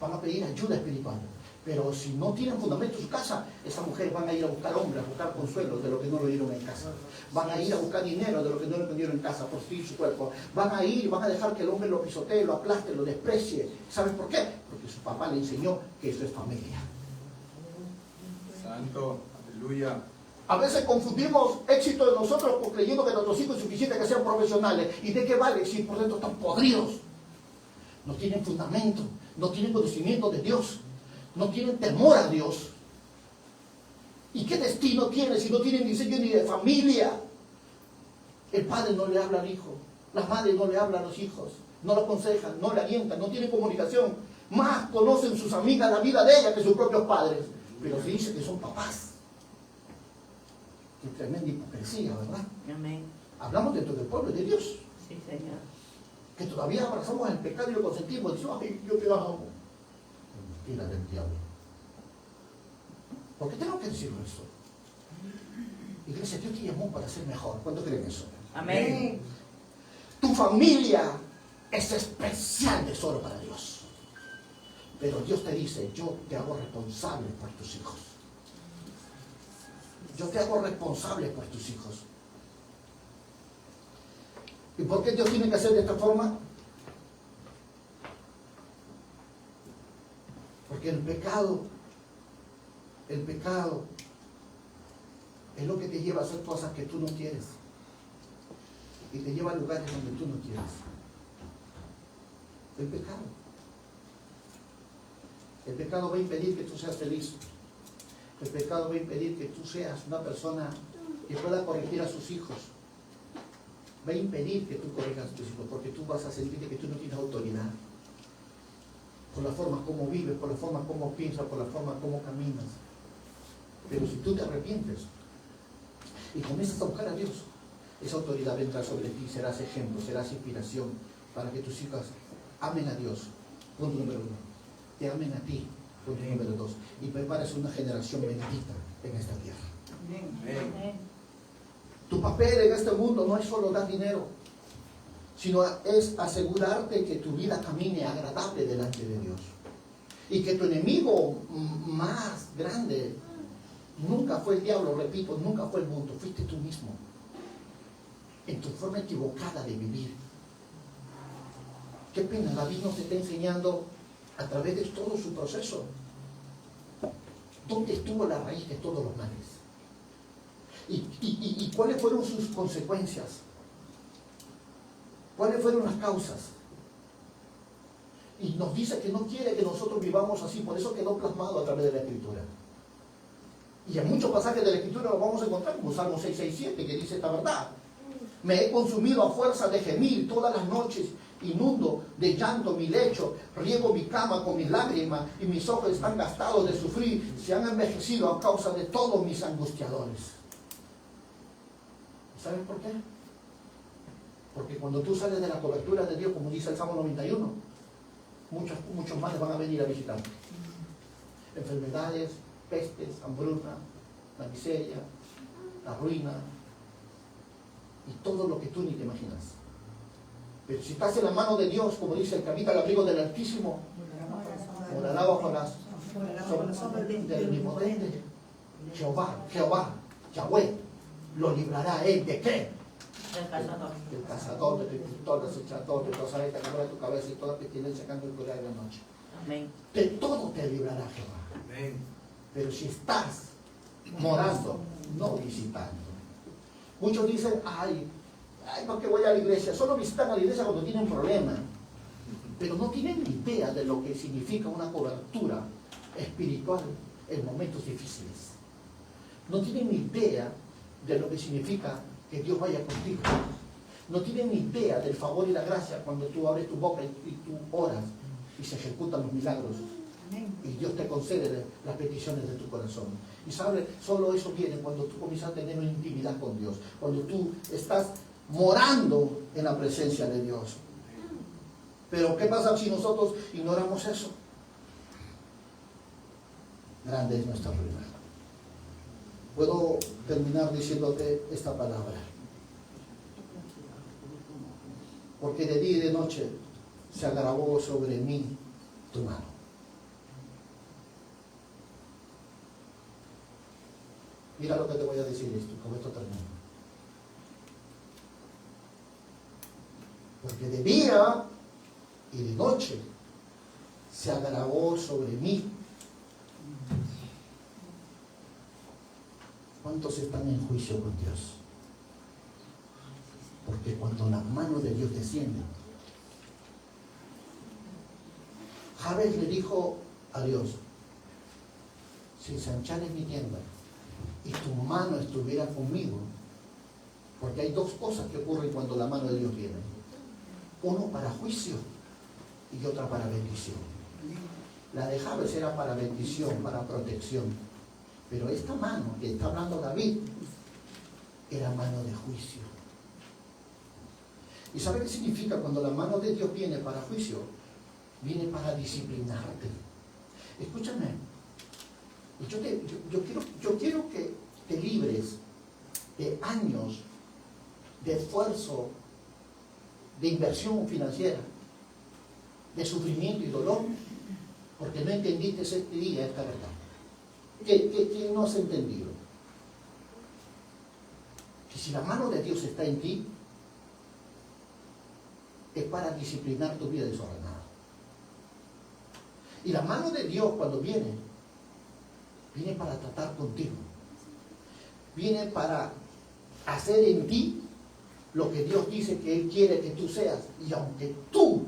S1: van a pedir ayuda espiritual. Pero si no tienen fundamento en su casa, esas mujeres van a ir a buscar hombres, a buscar consuelo de lo que no lo dieron en casa. Van a ir a buscar dinero de lo que no lo dieron en casa, por sí su cuerpo. Van a dejar que el hombre lo pisotee, lo aplaste, lo desprecie. ¿Saben por qué? Porque su papá le enseñó que eso es familia.
S3: Santo, aleluya.
S1: A veces confundimos éxito de nosotros por creyendo que nuestros hijos es suficiente que sean profesionales. ¿Y de qué vale si por dentro están podridos? No tienen fundamento, no tienen conocimiento de Dios, no tienen temor a Dios. ¿Y qué destino tienen si no tienen diseño ni de familia? El padre no le habla al hijo, la madre no le habla a los hijos, no lo aconsejan, no le alientan, no tienen comunicación. Más conocen sus amigas la vida de ellas que sus propios padres. Pero se dice que son papás. Qué tremenda hipocresía, ¿verdad?
S2: Amén.
S1: Hablamos dentro del pueblo de Dios,
S2: Sí, Señor.
S1: que todavía abrazamos el pecado y lo consentimos. Decimos, ay, yo te amo. Mentira del diablo. ¿Por qué tengo que decirlo eso? Iglesia, Dios te llamó para ser mejor. ¿Cuánto creen eso?
S2: Amén.
S1: Tu familia es especial tesoro para Dios. Pero Dios te dice, yo te hago responsable por tus hijos. Yo te hago responsable por tus hijos. ¿Y por qué Dios tiene que hacer de esta forma? Porque el pecado es lo que te lleva a hacer cosas que tú no quieres. Y te lleva a lugares donde tú no quieres. El pecado. El pecado va a impedir que tú seas feliz. El pecado va a impedir que tú seas una persona que pueda corregir a sus hijos. Va a impedir que tú corrijas a tus hijos, porque tú vas a sentir que tú no tienes autoridad. Por la forma como vives, por la forma como piensas, por la forma como caminas. Pero si tú te arrepientes y comienzas a buscar a Dios, esa autoridad vendrá sobre ti, serás ejemplo, serás inspiración para que tus hijas amen a Dios. Punto número 1. Te amen a ti. Punto número 2. Y prepares una generación bendita en esta tierra.
S3: Amén.
S1: Tu papel en este mundo no es solo dar dinero, sino es asegurarte que tu vida camine agradable delante de Dios. Y que tu enemigo más grande nunca fue el diablo, repito, nunca fue el mundo, fuiste tú mismo. En tu forma equivocada de vivir. Qué pena, David nos está enseñando a través de todo su proceso. ¿Dónde estuvo la raíz de todos los males? ¿Y cuáles fueron sus consecuencias? ¿Cuáles fueron las causas? Y nos dice que no quiere que nosotros vivamos así, por eso quedó plasmado a través de la Escritura. Y en muchos pasajes de la Escritura lo vamos a encontrar, como Salmo 6:6-7, que dice esta verdad. Me he consumido a fuerza de gemir todas las noches, inundo de llanto mi lecho, riego mi cama con mis lágrimas, y mis ojos están gastados de sufrir, se han envejecido a causa de todos mis angustiadores. ¿Sabes por qué? Porque cuando tú sales de la cobertura de Dios, como dice el Salmo 91, muchos males van a venir a visitar. Enfermedades, pestes, hambruna, la miseria, la ruina y todo lo que tú ni te imaginas. Pero si estás en la mano de Dios, como dice el que habita al abrigo del Altísimo, morará bajo las sombras del Omnipotente. Jehová, Yahweh, lo librará a él de qué?
S2: El cazador.
S1: Del cazador, del destructor, del acechador, de toda saeta que muere tu cabeza y toda pestilencia que anda en de la noche.
S2: Amén.
S1: De todo te librará Jehová.
S3: Amén.
S1: Pero si estás morando, no visitando. Muchos dicen, ay, ¿por qué voy a la iglesia? Solo visitan a la iglesia cuando tienen problemas. Pero no tienen ni idea de lo que significa una cobertura espiritual en momentos difíciles. No tienen ni idea de lo que significa que Dios vaya contigo. No tienen ni idea del favor y la gracia cuando tú abres tu boca y tú oras y se ejecutan los milagros. Y Dios te concede las peticiones de tu corazón. Y sabes, solo eso viene cuando tú comienzas a tener una intimidad con Dios. Cuando tú estás morando en la presencia de Dios. Pero ¿qué pasa si nosotros ignoramos eso? Grande es nuestra ruina. Puedo terminar diciéndote esta palabra. Porque de día y de noche se agravó sobre mí tu mano. Mira lo que te voy a decir esto, con esto termino. Porque de día y de noche se agravó sobre mí. ¿Cuántos están en juicio con Dios? Porque cuando la mano de Dios desciende, Jabez le dijo a Dios, si se ensanchara mi tienda y tu mano estuviera conmigo, porque hay dos cosas que ocurren cuando la mano de Dios viene. Uno para juicio y otra para bendición. La de Jabez era para bendición, para protección. Pero esta mano que está hablando David era mano de juicio. ¿Y sabe qué significa cuando la mano de Dios viene para juicio? Viene para disciplinarte. Escúchame. Yo quiero que te libres de años de esfuerzo, de inversión financiera, de sufrimiento y dolor, porque no entendiste este día esta verdad. ¿Qué no has entendido? Que si la mano de Dios está en ti, es para disciplinar tu vida desordenada. Y la mano de Dios cuando viene para tratar contigo. Viene para hacer en ti lo que Dios dice que Él quiere que tú seas. Y aunque tú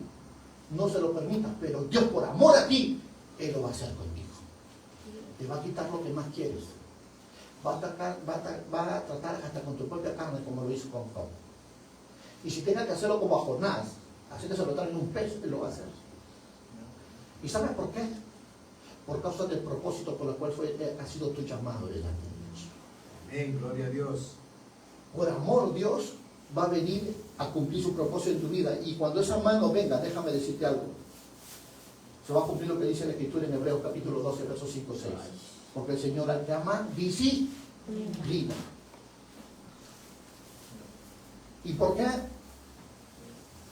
S1: no se lo permitas, pero Dios por amor a ti, Él lo va a hacer contigo. Te va a quitar lo que más quieres. Va a tratar hasta con tu propia carne como lo hizo con Job. Y si tenga que hacerlo como a Jonás, así que se lo traen en un pez, Él lo va a hacer. ¿Y sabes por qué? Por causa del propósito por el cual ha sido tu llamado delante de Dios.
S3: Amén, gloria a Dios.
S1: Por amor Dios va a venir a cumplir su propósito en tu vida. Y cuando esa mano venga, déjame decirte algo. Se va a cumplir lo que dice la Escritura en Hebreos capítulo 12, versos 5 y 6. Porque el Señor al que ama, disciplina. ¿Y por qué?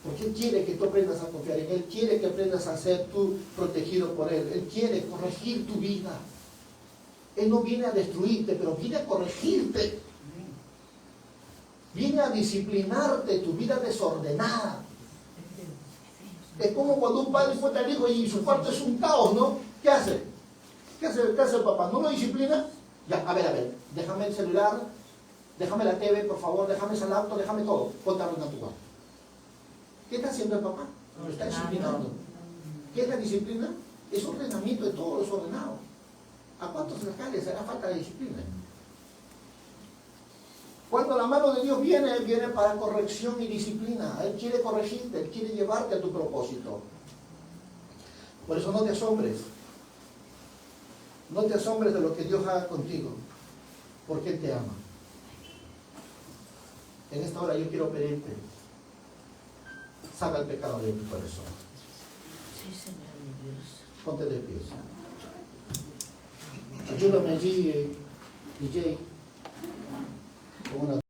S1: Porque Él quiere que tú aprendas a confiar en Él. Él quiere que aprendas a ser tú protegido por Él. Él quiere corregir tu vida. Él no viene a destruirte, pero viene a corregirte. Viene a disciplinarte tu vida desordenada. Es como cuando un padre encuentra al hijo y su cuarto es un caos, ¿no? ¿Qué hace? ¿Qué hace el papá? ¿No lo disciplina? Ya, a ver, déjame el celular, déjame la TV, por favor, déjame ese auto, déjame todo. Ponte a ordenar tu cuarto. ¿Qué está haciendo el papá? Lo está disciplinando. ¿Qué es la disciplina? Es ordenamiento de todo lo desordenado. ¿A cuántos acá les hará falta de disciplina? Cuando la mano de Dios viene para corrección y disciplina. Él quiere corregirte, Él quiere llevarte a tu propósito. Por eso no te asombres. No te asombres de lo que Dios haga contigo, porque Él te ama. En esta hora yo quiero pedirte, saca el pecado de tu corazón.
S2: Sí, Señor mi Dios.
S1: Ponte de pie. Ayúdame allí, DJ. Con una